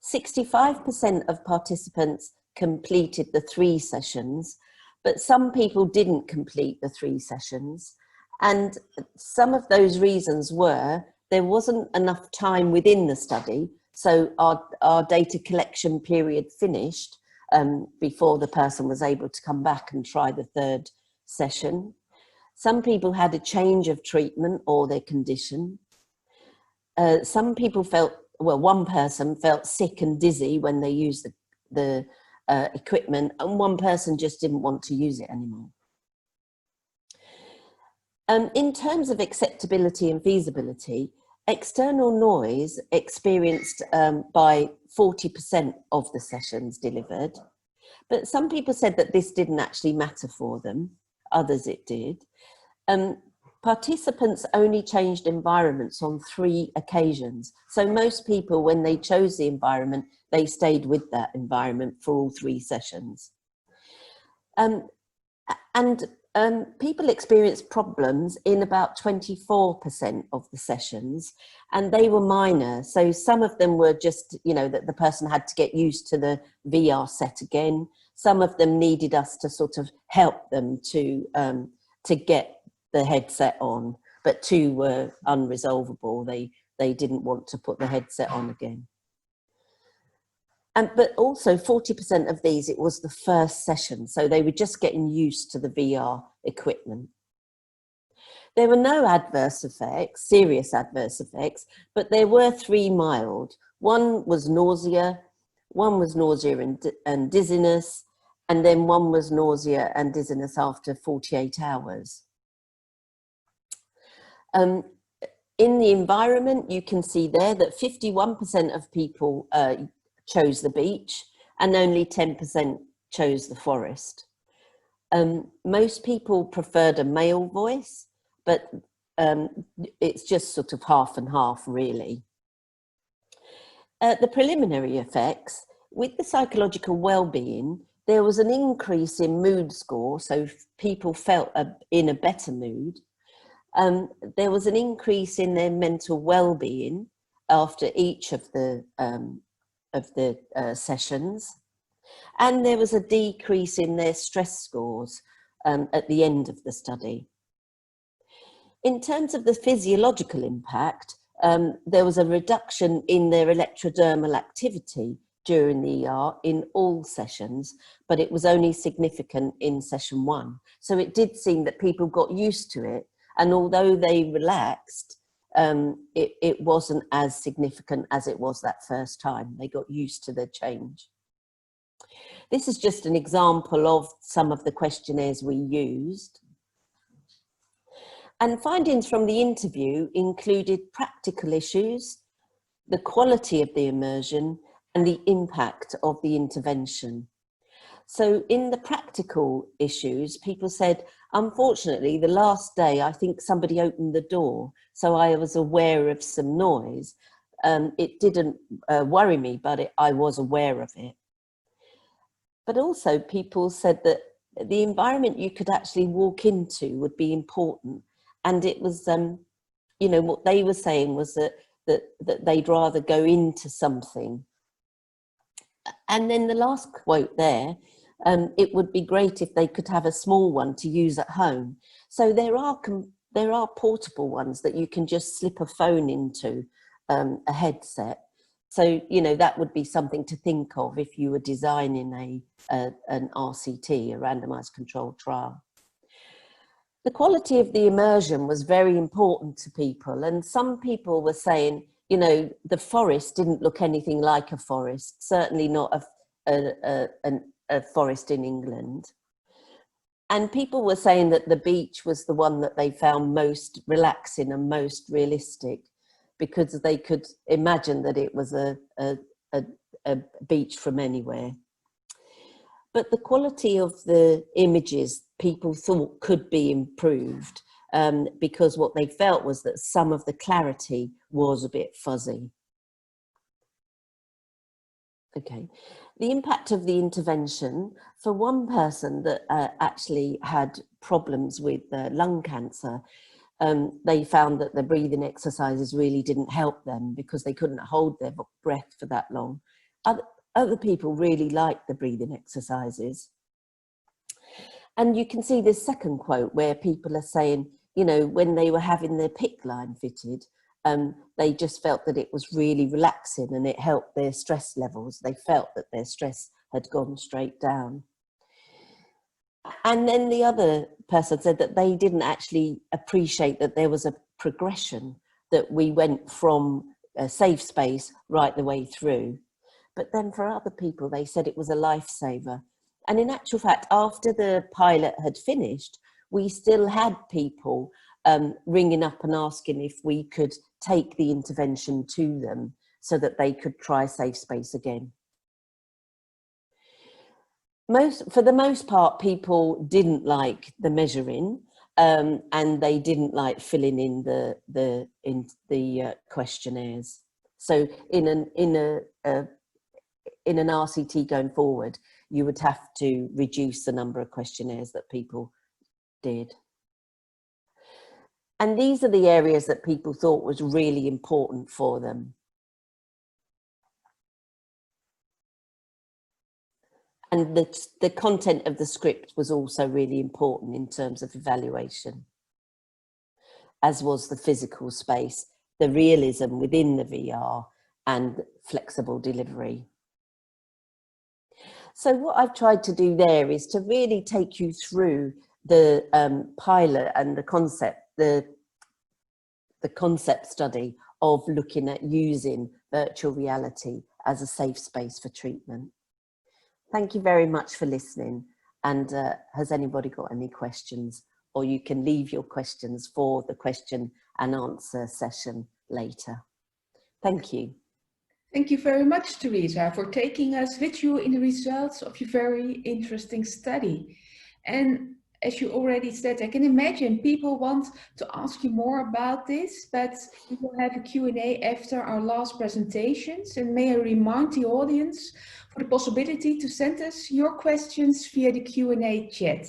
Speaker 3: 65% of participants completed the 3 sessions, but some people didn't complete the 3 sessions. And some of those reasons were there wasn't enough time within the study. So our data collection period finished before the person was able to come back and try the 3rd session. Some people had a change of treatment or their condition. Some people felt, well, one person felt sick and dizzy when they used the equipment, and one person just didn't want to use it anymore. In terms of acceptability and feasibility, external noise experienced by 40% of the sessions delivered, but some people said that this didn't actually matter for them, others it did. Participants only changed environments on 3 occasions. So most people, when they chose the environment, they stayed with that environment for all 3 sessions. People experienced problems in about 24% of the sessions, and they were minor. So some of them were just, you know, that the person had to get used to the VR set again. Some of them needed us to sort of help them to get the headset on, but 2 were unresolvable. They didn't want to put the headset on again. But also 40% of these, it was the first session. So they were just getting used to the VR equipment. There were no adverse effects, serious adverse effects, but there were 3 mild. One was nausea and dizziness, and then one was nausea and dizziness after 48 hours. In the environment, you can see there that 51% of people chose the beach and only 10% chose the forest. Most people preferred a male voice, but it's just sort of half and half, really. The preliminary effects, with the psychological well-being, there was an increase in mood score, so people felt in a better mood. There was an increase in their mental well-being after each of the sessions, and there was a decrease in their stress scores at the end of the study. In terms of the physiological impact, there was a reduction in their electrodermal activity during the ER in all sessions, but it was only significant in session 1. So it did seem that people got used to it, and although they relaxed, it wasn't as significant as it was that first time. They got used to the change. This is just an example of some of the questionnaires we used. And findings from the interview included practical issues, the quality of the immersion, and the impact of the intervention. So in the practical issues, people said, unfortunately, the last day, I think somebody opened the door, so I was aware of some noise. It didn't worry me, but I was aware of it. But also people said that the environment you could actually walk into would be important. And it was, you know, what they were saying was that they'd rather go into something. And then the last quote there, it would be great if they could have a small one to use at home. So there are portable ones that you can just slip a phone into, a headset. So, you know, that would be something to think of if you were designing an RCT, a randomized controlled trial. The quality of the immersion was very important to people, and some people were saying, you know, the forest didn't look anything like a forest, certainly not a forest in England. And people were saying that the beach was the one that they found most relaxing and most realistic, because they could imagine that it was a beach from anywhere. But the quality of the images people thought could be improved, because what they felt was that some of the clarity was a bit fuzzy. Okay, the impact of the intervention for one person that actually had problems with lung cancer, they found that the breathing exercises really didn't help them because they couldn't hold their breath for that long. Other people really liked the breathing exercises. And you can see this second quote where people are saying, you know, when they were having their PICC line fitted, they just felt that it was really relaxing and it helped their stress levels. They felt that their stress had gone straight down. And then the other person said that they didn't actually appreciate that there was a progression, that we went from a safe space right the way through. But then for other people, they said it was a lifesaver. And in actual fact, after the pilot had finished, we still had people ringing up and asking if we could take the intervention to them so that they could try SafeSpace again. For the most part, people didn't like the measuring, and they didn't like filling in the questionnaires. So in an RCT going forward, you would have to reduce the number of questionnaires that people did. And these are the areas that people thought was really important for them. And the content of the script was also really important in terms of evaluation, as was the physical space, the realism within the VR, and flexible delivery. So what I've tried to do there is to really take you through the pilot and the concept study of looking at using virtual reality as a safe space for treatment. Thank you very much for listening. And has anybody got any questions? Or you can leave your questions for the question and answer session later. Thank you.
Speaker 1: Thank you very much, Teresa, for taking us with you in the results of your very interesting study. And as you already said, I can imagine people want to ask you more about this, but we will have a Q&A after our last presentations. And may I remind the audience for the possibility to send us your questions via the Q&A chat.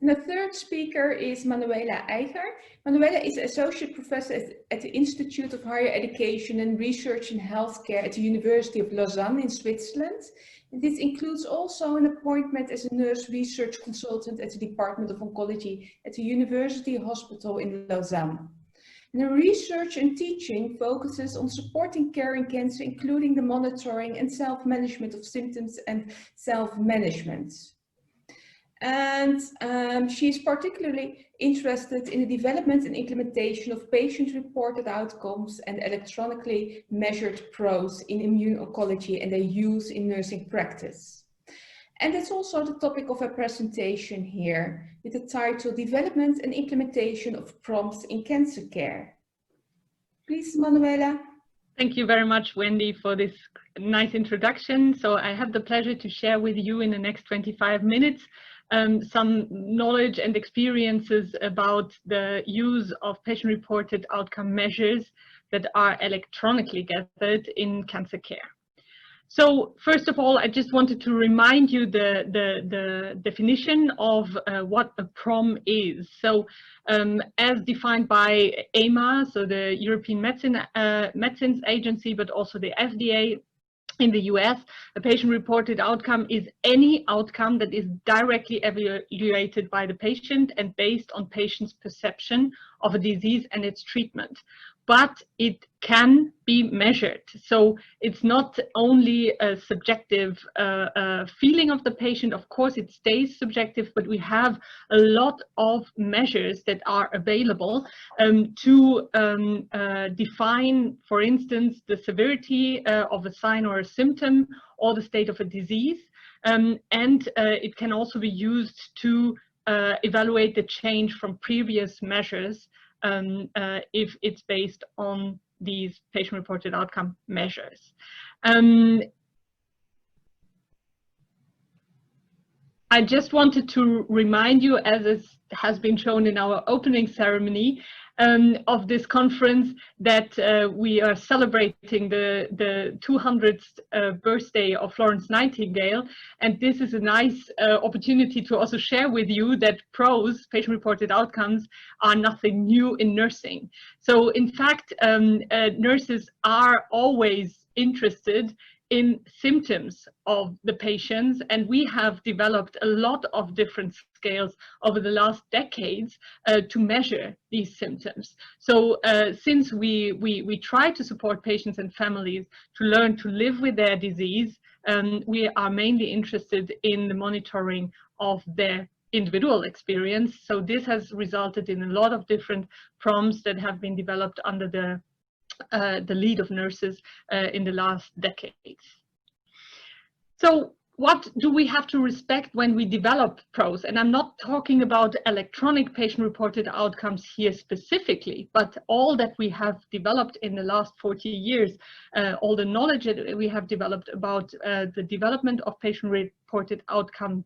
Speaker 1: And the third speaker is Manuela Eiger. Manuela is Associate Professor at the Institute of Higher Education and Research in Healthcare at the University of Lausanne in Switzerland. And this includes also an appointment as a nurse research consultant at the Department of Oncology at the University Hospital in Lausanne. And her research and teaching focuses on supporting care in cancer, including the monitoring and self-management of symptoms and self-management. And she is particularly interested in the development and implementation of patient-reported outcomes and electronically measured PROs in immune oncology and their use in nursing practice. And that's also the topic of her presentation here, with the title Development and Implementation of PROMs in Cancer Care. Please, Manuela.
Speaker 4: Thank you very much, Wendy, for this nice introduction. So I have the pleasure to share with you in the next 25 minutes some knowledge and experiences about the use of patient-reported outcome measures that are electronically gathered in cancer care. So first of all, I just wanted to remind you the definition of what a PROM is. So as defined by EMA, so the European Medicines Agency, but also the FDA, in the US, a patient-reported outcome is any outcome that is directly evaluated by the patient and based on patient's perception of a disease and its treatment. but it can be measured. So it's not only a subjective feeling of the patient. Of course, it stays subjective, but we have a lot of measures that are available to define, for instance, the severity of a sign or a symptom or the state of a disease. And it can also be used to evaluate the change from previous measures if it's based on these patient-reported outcome measures. I just wanted to remind you, as it has been shown in our opening ceremony of this conference, that we are celebrating the 200th birthday of Florence Nightingale, and this is a nice opportunity to also share with you that PROs, patient-reported outcomes, are nothing new in nursing. So in fact, nurses are always interested in symptoms of the patients, and we have developed a lot of different scales over the last decades to measure these symptoms. So since we try to support patients and families to learn to live with their disease, we are mainly interested in the monitoring of their individual experience. So this has resulted in a lot of different PROMs that have been developed under the lead of nurses in the last decades. So what do we have to respect when we develop PROs? And I'm not talking about electronic patient-reported outcomes here specifically, but all that we have developed in the last 40 years, all the knowledge that we have developed about the development of patient-reported outcomes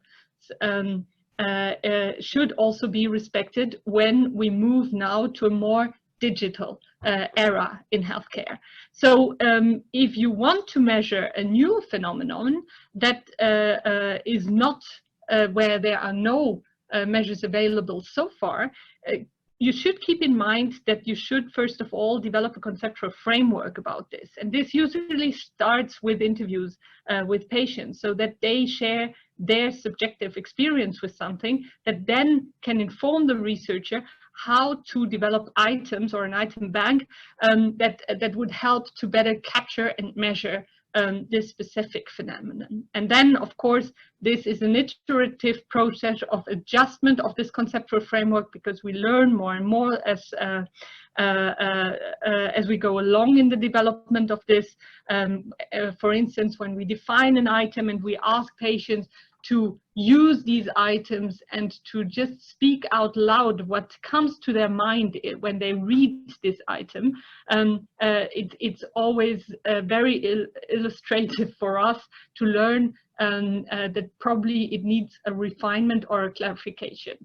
Speaker 4: should also be respected when we move now to a more digital era in healthcare. So if you want to measure a new phenomenon that is not where there are no measures available so far, you should keep in mind that you should first of all develop a conceptual framework about this. And this usually starts with interviews with patients so that they share their subjective experience with something that then can inform the researcher how to develop items or an item bank that would help to better capture and measure this specific phenomenon. And then, of course, this is an iterative process of adjustment of this conceptual framework, because we learn more and more as we go along in the development of this. For instance, when we define an item and we ask patients to use these items and to just speak out loud what comes to their mind when they read this item, it's always very illustrative for us to learn that probably it needs a refinement or a clarification.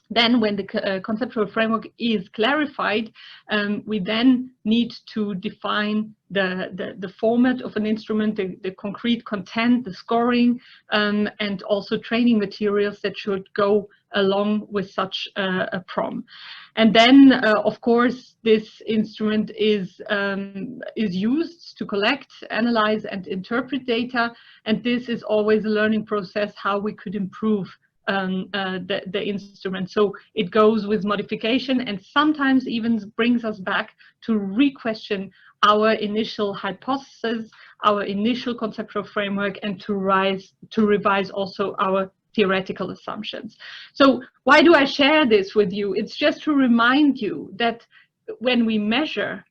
Speaker 4: Then when the conceptual framework is clarified, we then need to define the format of an instrument, the concrete content, the scoring, and also training materials that should go along with such a PROM. And then, of course, this instrument is used to collect, analyze, and interpret data. And this is always a learning process, how we could improve the instrument. So it goes with modification and sometimes even brings us back to re-question our initial hypothesis, our initial conceptual framework, and to revise also our theoretical assumptions. So why do I share this with you? It's just to remind you that when we measure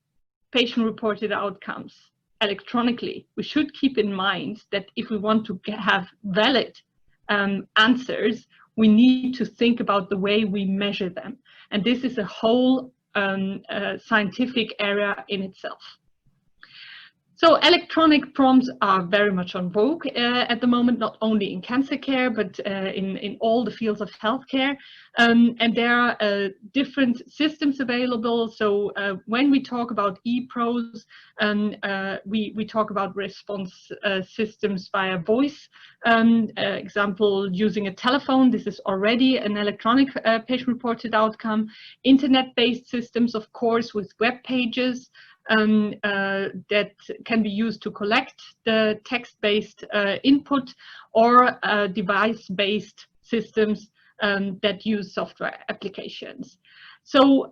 Speaker 4: patient-reported outcomes electronically, we should keep in mind that if we want to have valid answers, we need to think about the way we measure them. And this is a whole scientific area in itself. So electronic PROMs are very much on vogue at the moment, not only in cancer care, but in all the fields of healthcare. And there are different systems available. So when we talk about e-PROs, we talk about response systems via voice. Example, using a telephone, this is already an electronic patient-reported outcome. Internet-based systems, of course, with web pages. That can be used to collect the text-based input, or device-based systems that use software applications. So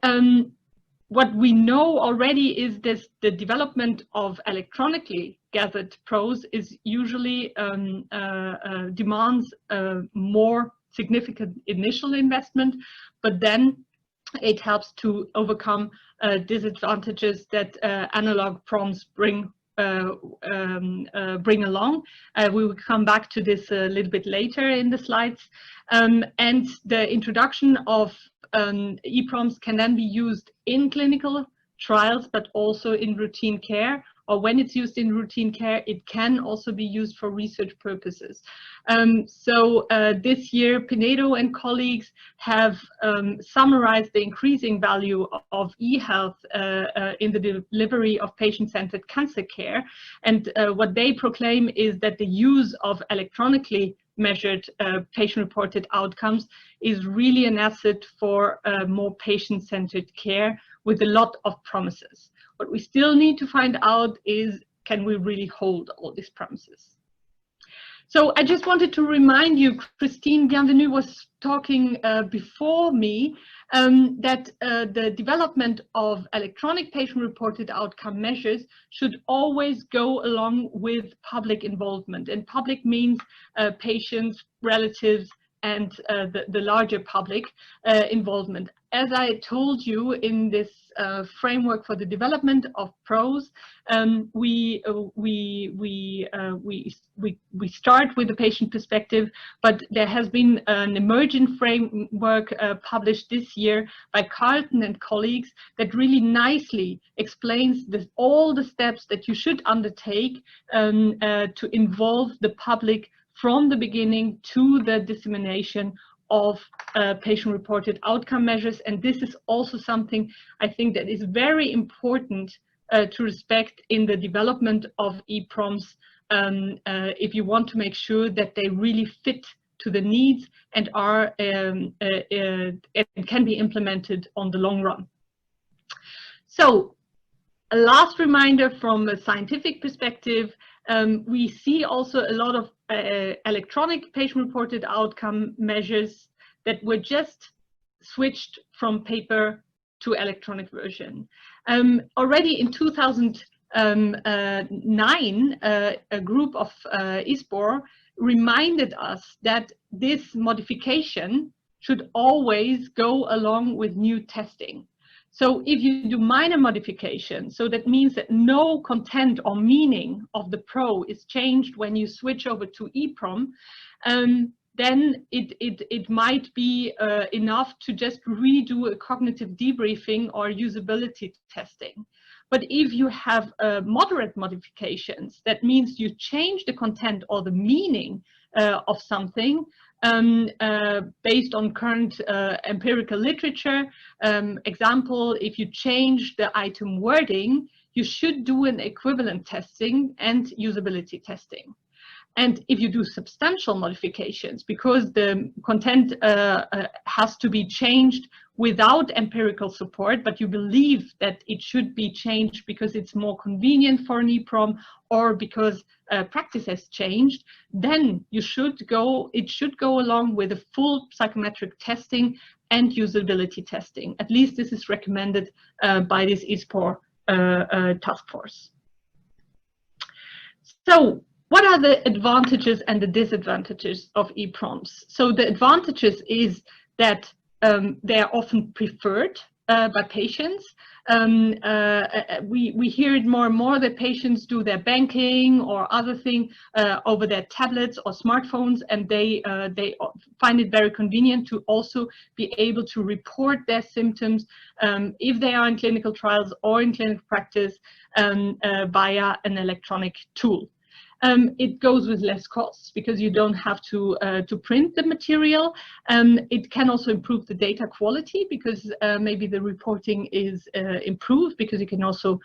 Speaker 4: what we know already is this: the development of electronically gathered PROs is usually demands more significant initial investment, but then it helps to overcome disadvantages that analog PROMs bring along. We will come back to this a little bit later in the slides. And the introduction of EPROMs can then be used in clinical trials, but also in routine care, or when it's used in routine care, it can also be used for research purposes. This year, Pinedo and colleagues have summarized the increasing value of e-health in the delivery of patient-centered cancer care. And what they proclaim is that the use of electronically measured patient-reported outcomes is really an asset for more patient-centered care with a lot of promises. What we still need to find out is, can we really hold all these promises? So I just wanted to remind you, Christine Bienvenue was talking before me, that the development of electronic patient-reported outcome measures should always go along with public involvement. And public means patients, relatives, and the larger public involvement. As I told you, in this framework for the development of PROs, we start with the patient perspective, but there has been an Immersion framework published this year by Carlton and colleagues that really nicely explains all the steps that you should undertake to involve the public from the beginning to the dissemination of patient-reported outcome measures. And this is also something I think that is very important to respect in the development of EPROMs if you want to make sure that they really fit to the needs and are and can be implemented on the long run. So a last reminder from a scientific perspective, we see also a lot of electronic patient-reported outcome measures that were just switched from paper to electronic version. Already in 2009, a group of ISPOR reminded us that this modification should always go along with new testing. So if you do minor modifications, so that means that no content or meaning of the PRO is changed when you switch over to EPROM, then it might be enough to just redo a cognitive debriefing or usability testing. But if you have moderate modifications, that means you change the content or the meaning of something, based on current empirical literature. Example, if you change the item wording, you should do an equivalent testing and usability testing. And if you do substantial modifications, because the content has to be changed without empirical support, but you believe that it should be changed because it's more convenient for an EPROM or because practice has changed, then it should go along with a full psychometric testing and usability testing. At least this is recommended by this ISPOR task force. So what are the advantages and the disadvantages of EPROMs? So the advantages is that they are often preferred by patients. We hear it more and more that patients do their banking or other thing over their tablets or smartphones, and they find it very convenient to also be able to report their symptoms if they are in clinical trials or in clinical practice via an electronic tool. It goes with less costs because you don't have to print the material. It can also improve the data quality because maybe the reporting is improved because you can also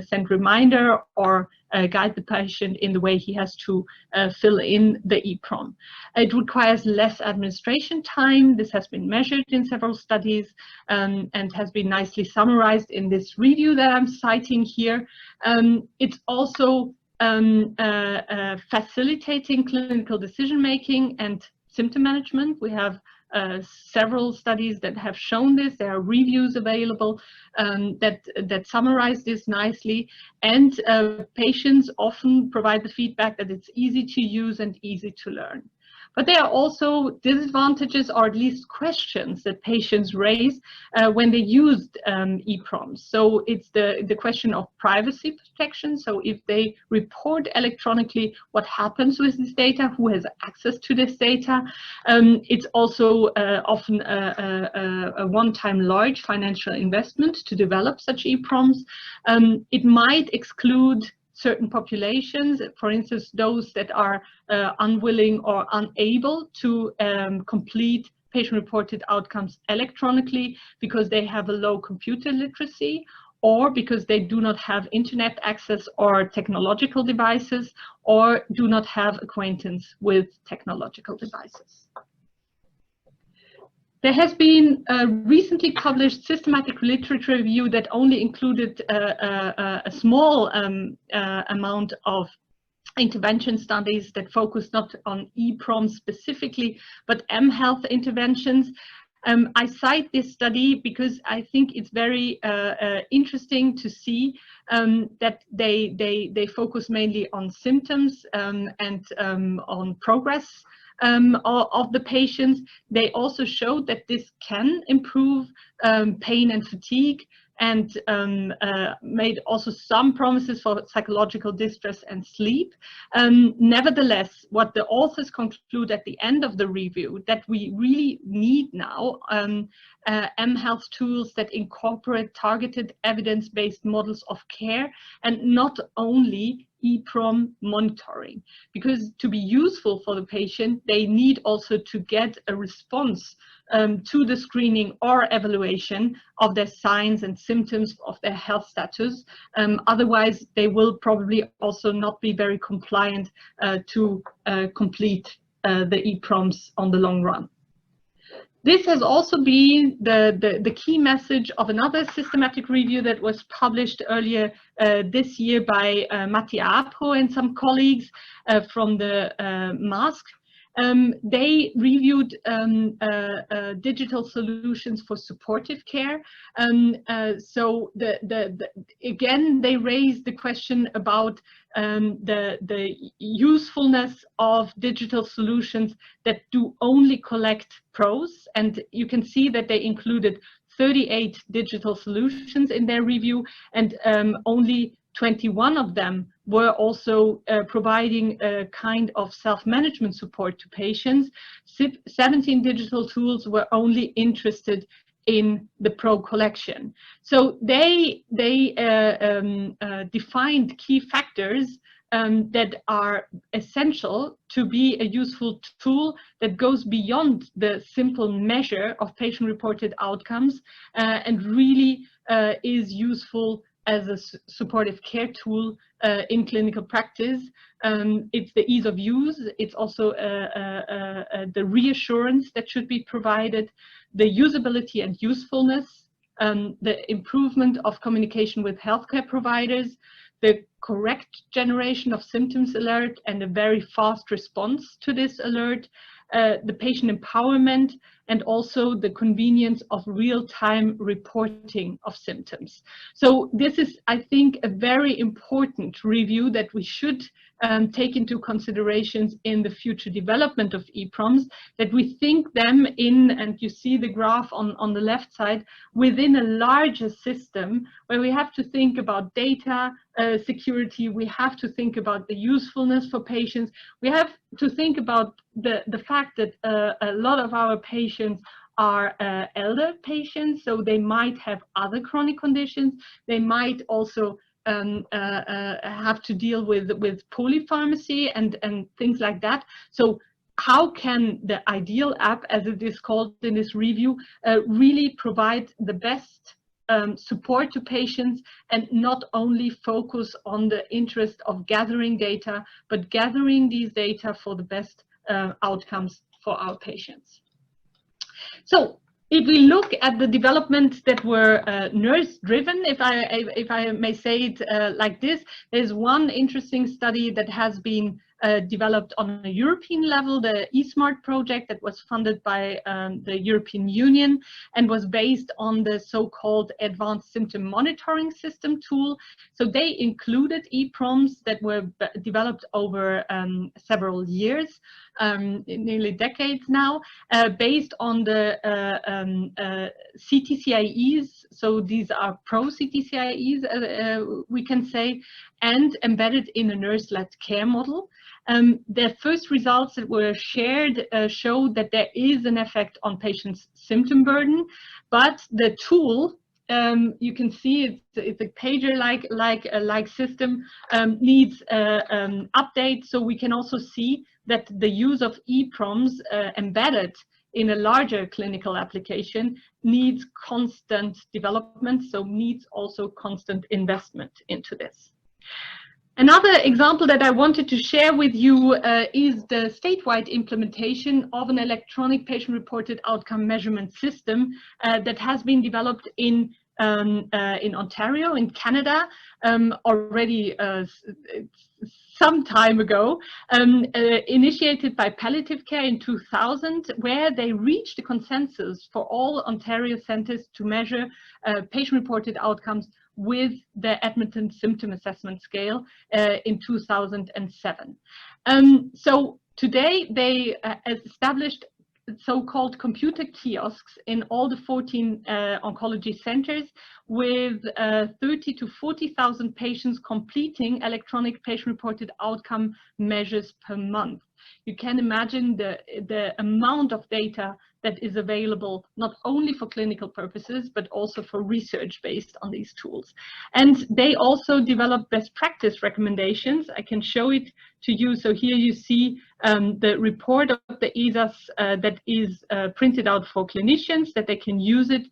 Speaker 4: send reminder or guide the patient in the way he has to fill in the EPROM. It requires less administration time. This has been measured in several studies and has been nicely summarized in this review that I'm citing here. It's also facilitating clinical decision-making and symptom management. We have several studies that have shown this. There are reviews available that summarize this nicely, and patients often provide the feedback that it's easy to use and easy to learn. But there are also disadvantages, or at least questions, that patients raise when they used EPROMs. So it's the question of privacy protection. So if they report electronically, what happens with this data? Who has access to this data? It's also often a one-time large financial investment to develop such EPROMs. It might exclude certain populations, for instance, those that are unwilling or unable to complete patient-reported outcomes electronically because they have a low computer literacy, or because they do not have internet access or technological devices, or do not have acquaintance with technological devices. There has been a recently published systematic literature review that only included a small amount of intervention studies that focused not on EPROMs specifically, but mHealth interventions. I cite this study because I think it's very interesting to see that they focus mainly on symptoms and on progress of the patients. They also showed that this can improve pain and fatigue, and made also some promises for psychological distress and sleep. Nevertheless, what the authors conclude at the end of the review, that we really need now mHealth tools that incorporate targeted evidence-based models of care, and not only EPROM monitoring, because to be useful for the patient, they need also to get a response to the screening or evaluation of their signs and symptoms of their health status. Otherwise, they will probably also not be very compliant to complete the EPROMs on the long run. This has also been the key message of another systematic review that was published earlier this year by Matti Aapo and some colleagues from the MASK. They reviewed digital solutions for supportive care. So again, they raised the question about the usefulness of digital solutions that do only collect PROs. And you can see that they included 38 digital solutions in their review, and only 21 of them were also providing a kind of self-management support to patients. 17 digital tools were only interested in the PRO collection. So they defined key factors that are essential to be a useful tool that goes beyond the simple measure of patient-reported outcomes and really is useful as a supportive care tool in clinical practice. It's the ease of use. It's also the reassurance that should be provided, the usability and usefulness, the improvement of communication with healthcare providers, the correct generation of symptoms alert and a very fast response to this alert, the patient empowerment, and also the convenience of real-time reporting of symptoms. So this is, I think, a very important review that we should take into considerations in the future development of EPROMs, that we think them in, and you see the graph on the left side, within a larger system where we have to think about data security, we have to think about the usefulness for patients, we have to think about the fact that a lot of our patients are elder patients, so they might have other chronic conditions. They might also have to deal with polypharmacy and things like that. So how can the ideal app, as it is called in this review, really provide the best support to patients, and not only focus on the interest of gathering data, but gathering these data for the best outcomes for our patients. So if we look at the developments that were nurse-driven, if I may say it like this, there's one interesting study that has been developed on a European level, the eSmart project that was funded by the European Union and was based on the so-called Advanced Symptom Monitoring System tool. So they included EPROMs that were developed over several years, nearly decades now, based on the CTCIEs. So these are pro-CTCIEs, we can say, and embedded in a nurse-led care model. The first results that were shared showed that there is an effect on patients' symptom burden, but the tool, you can see it's a pager-like system, needs update. So we can also see that the use of EPROMs embedded in a larger clinical application needs constant development, so needs also constant investment into this. Another example that I wanted to share with you is the statewide implementation of an electronic patient-reported outcome measurement system that has been developed in Ontario, in Canada, already some time ago, initiated by Palliative Care in 2000, where they reached a consensus for all Ontario centres to measure patient-reported outcomes with the Edmonton Symptom Assessment Scale in 2007. So today they established so-called computer kiosks in all the 14 oncology centers with 30 to 40,000 patients completing electronic patient-reported outcome measures per month. You can imagine the amount of data that is available not only for clinical purposes, but also for research based on these tools. And they also develop best practice recommendations. I can show it to you. So here you see the report of the ESAS that is printed out for clinicians, that they can use it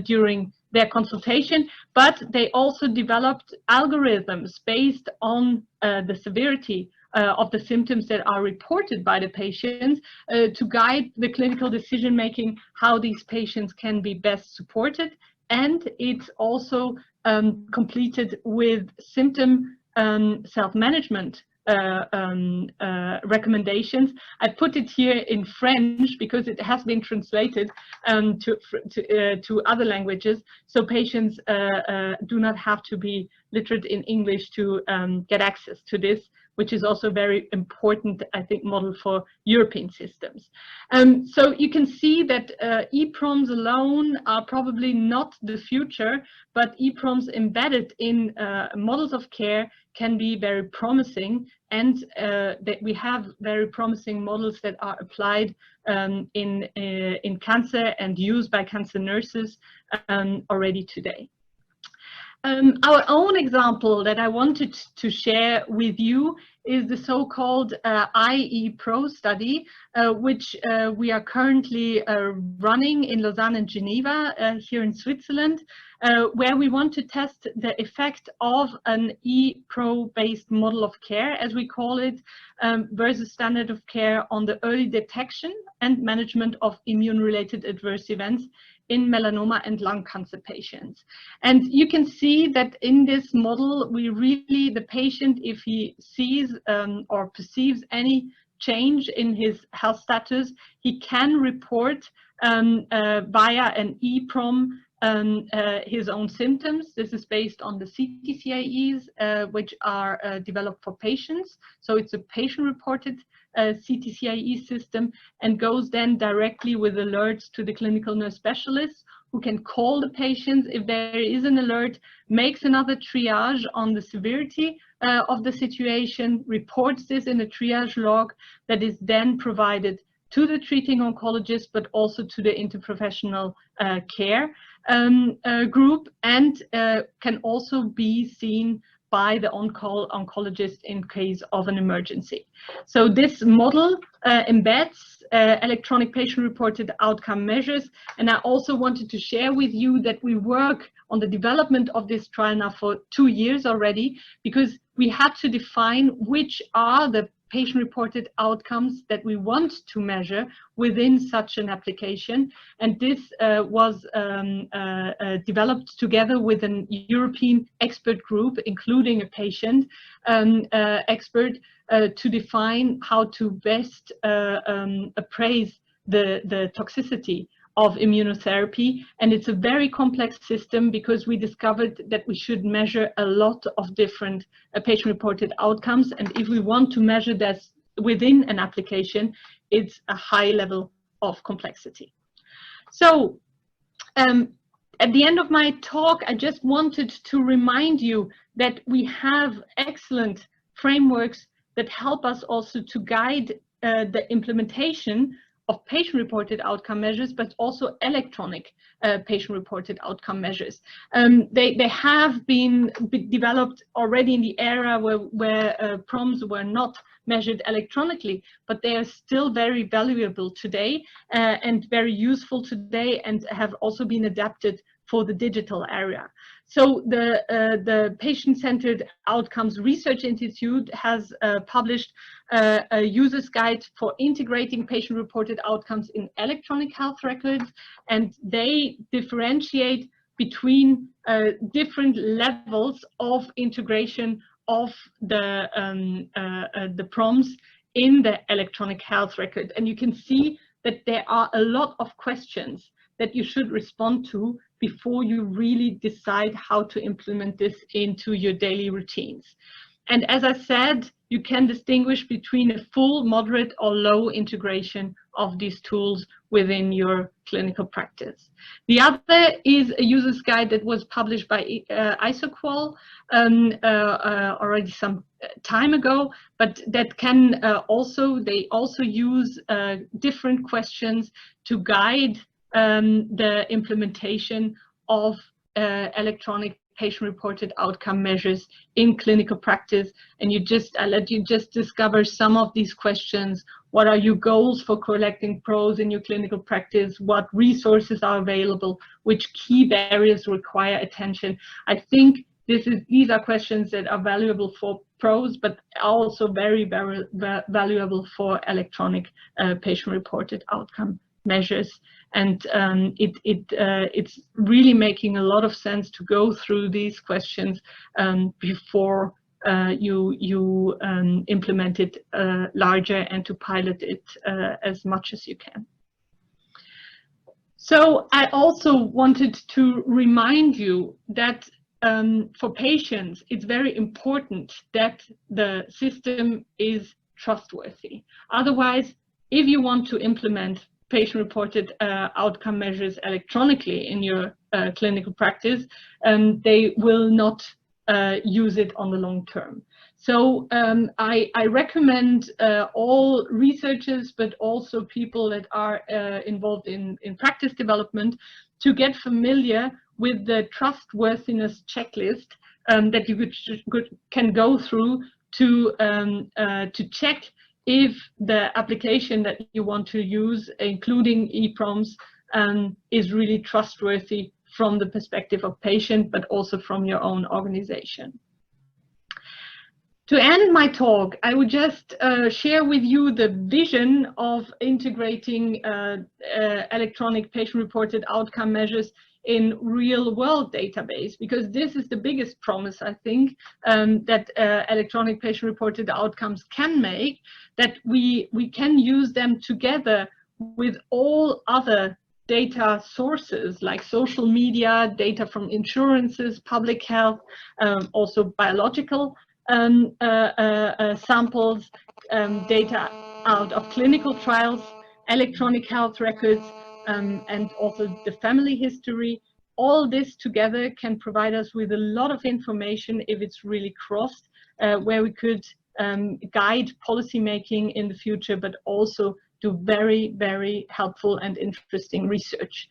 Speaker 4: during their consultation, but they also developed algorithms based on the severity of the symptoms that are reported by the patients to guide the clinical decision making, how these patients can be best supported. And it's also completed with symptom self-manage recommendations. I put it here in French because it has been translated to other languages, so patients do not have to be literate in English to get access to this, which is also very important, I think, model for European systems. So you can see that EPROMs alone are probably not the future, but EPROMs embedded in models of care can be very promising, and that we have very promising models that are applied in cancer and used by cancer nurses already today. Our own example that I wanted to share with you is the so-called IE-PRO study, which we are currently running in Lausanne and Geneva here in Switzerland, where we want to test the effect of an E-PRO-based model of care, as we call it, versus standard of care on the early detection and management of immune-related adverse events in melanoma and lung cancer patients. And you can see that in this model, we really, the patient, if he sees or perceives any change in his health status, he can report via an EPROM his own symptoms. This is based on the CTCIEs, which are developed for patients. So it's a patient-reported CTCIE system, and goes then directly with alerts to the clinical nurse specialists, who can call the patients if there is an alert, makes another triage on the severity of the situation, reports this in a triage log that is then provided to the treating oncologist, but also to the interprofessional care group, and can also be seen by the on-call oncologist in case of an emergency. So this model embeds electronic patient-reported outcome measures, and I also wanted to share with you that we work on the development of this trial now for 2 years already, because we had to define which are the patient-reported outcomes that we want to measure within such an application. And this was developed together with an European expert group, including a patient expert, to define how to best appraise the toxicity of immunotherapy. And it's a very complex system because we discovered that we should measure a lot of different patient-reported outcomes. And if we want to measure this within an application, it's a high level of complexity. So at the end of my talk, I just wanted to remind you that we have excellent frameworks that help us also to guide the implementation of patient-reported outcome measures, but also electronic patient-reported outcome measures. They have been developed already in the era where PROMs were not measured electronically, but they are still very valuable today and very useful today, and have also been adapted for the digital area. So the Patient-Centered Outcomes Research Institute has published a user's guide for integrating patient-reported outcomes in electronic health records, and they differentiate between different levels of integration of the PROMs in the electronic health record. And you can see that there are a lot of questions that you should respond to before you really decide how to implement this into your daily routines. And as I said, you can distinguish between a full, moderate, or low integration of these tools within your clinical practice. The other is a user's guide that was published by ISOQOL already some time ago, but that can they also use different questions to guide the implementation of electronic patient-reported outcome measures in clinical practice. And I let you just discover some of these questions. What are your goals for collecting PROs in your clinical practice? What resources are available? Which key barriers require attention? I think these are questions that are valuable for PROs, but also very, very valuable for electronic patient-reported outcome measures. And it's really making a lot of sense to go through these questions before you implement it larger, and to pilot it as much as you can. So I also wanted to remind you that for patients, it's very important that the system is trustworthy. Otherwise, if you want to implement patient-reported outcome measures electronically in your clinical practice, they will not use it on the long term. So I recommend all researchers, but also people that are involved in practice development, to get familiar with the trustworthiness checklist that you can go through to check if the application that you want to use, including EPROMs, is really trustworthy from the perspective of patient, but also from your own organization. To end my talk, I would just share with you the vision of integrating electronic patient-reported outcome measures in real-world database, because this is the biggest promise, I think, that electronic patient-reported outcomes can make, that we can use them together with all other data sources like social media, data from insurances, public health, also biological samples, data out of clinical trials, electronic health records, and also the family history. All this together can provide us with a lot of information if it's really crossed, where we could guide policy making in the future, but also do very, very helpful and interesting research.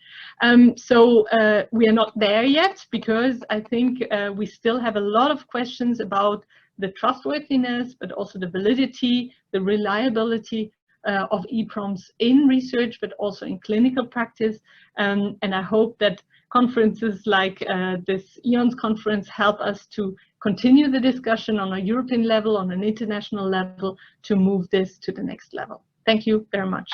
Speaker 4: So we are not there yet, because I think we still have a lot of questions about the trustworthiness, but also the validity, the reliability of EPROMs in research, but also in clinical practice. And I hope that conferences like this EONS conference help us to continue the discussion on a European level, on an international level, to move this to the next level. Thank you very much.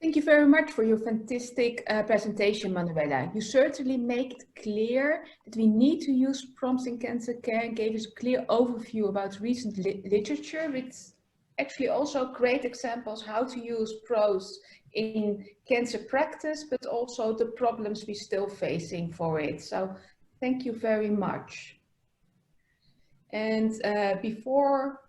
Speaker 1: Thank you very much for your fantastic presentation, Manuela. You certainly make it clear that we need to use prompts in cancer care and gave us a clear overview about recent literature with actually also great examples how to use PROs in cancer practice, but also the problems we're still facing for it. So thank you very much. And before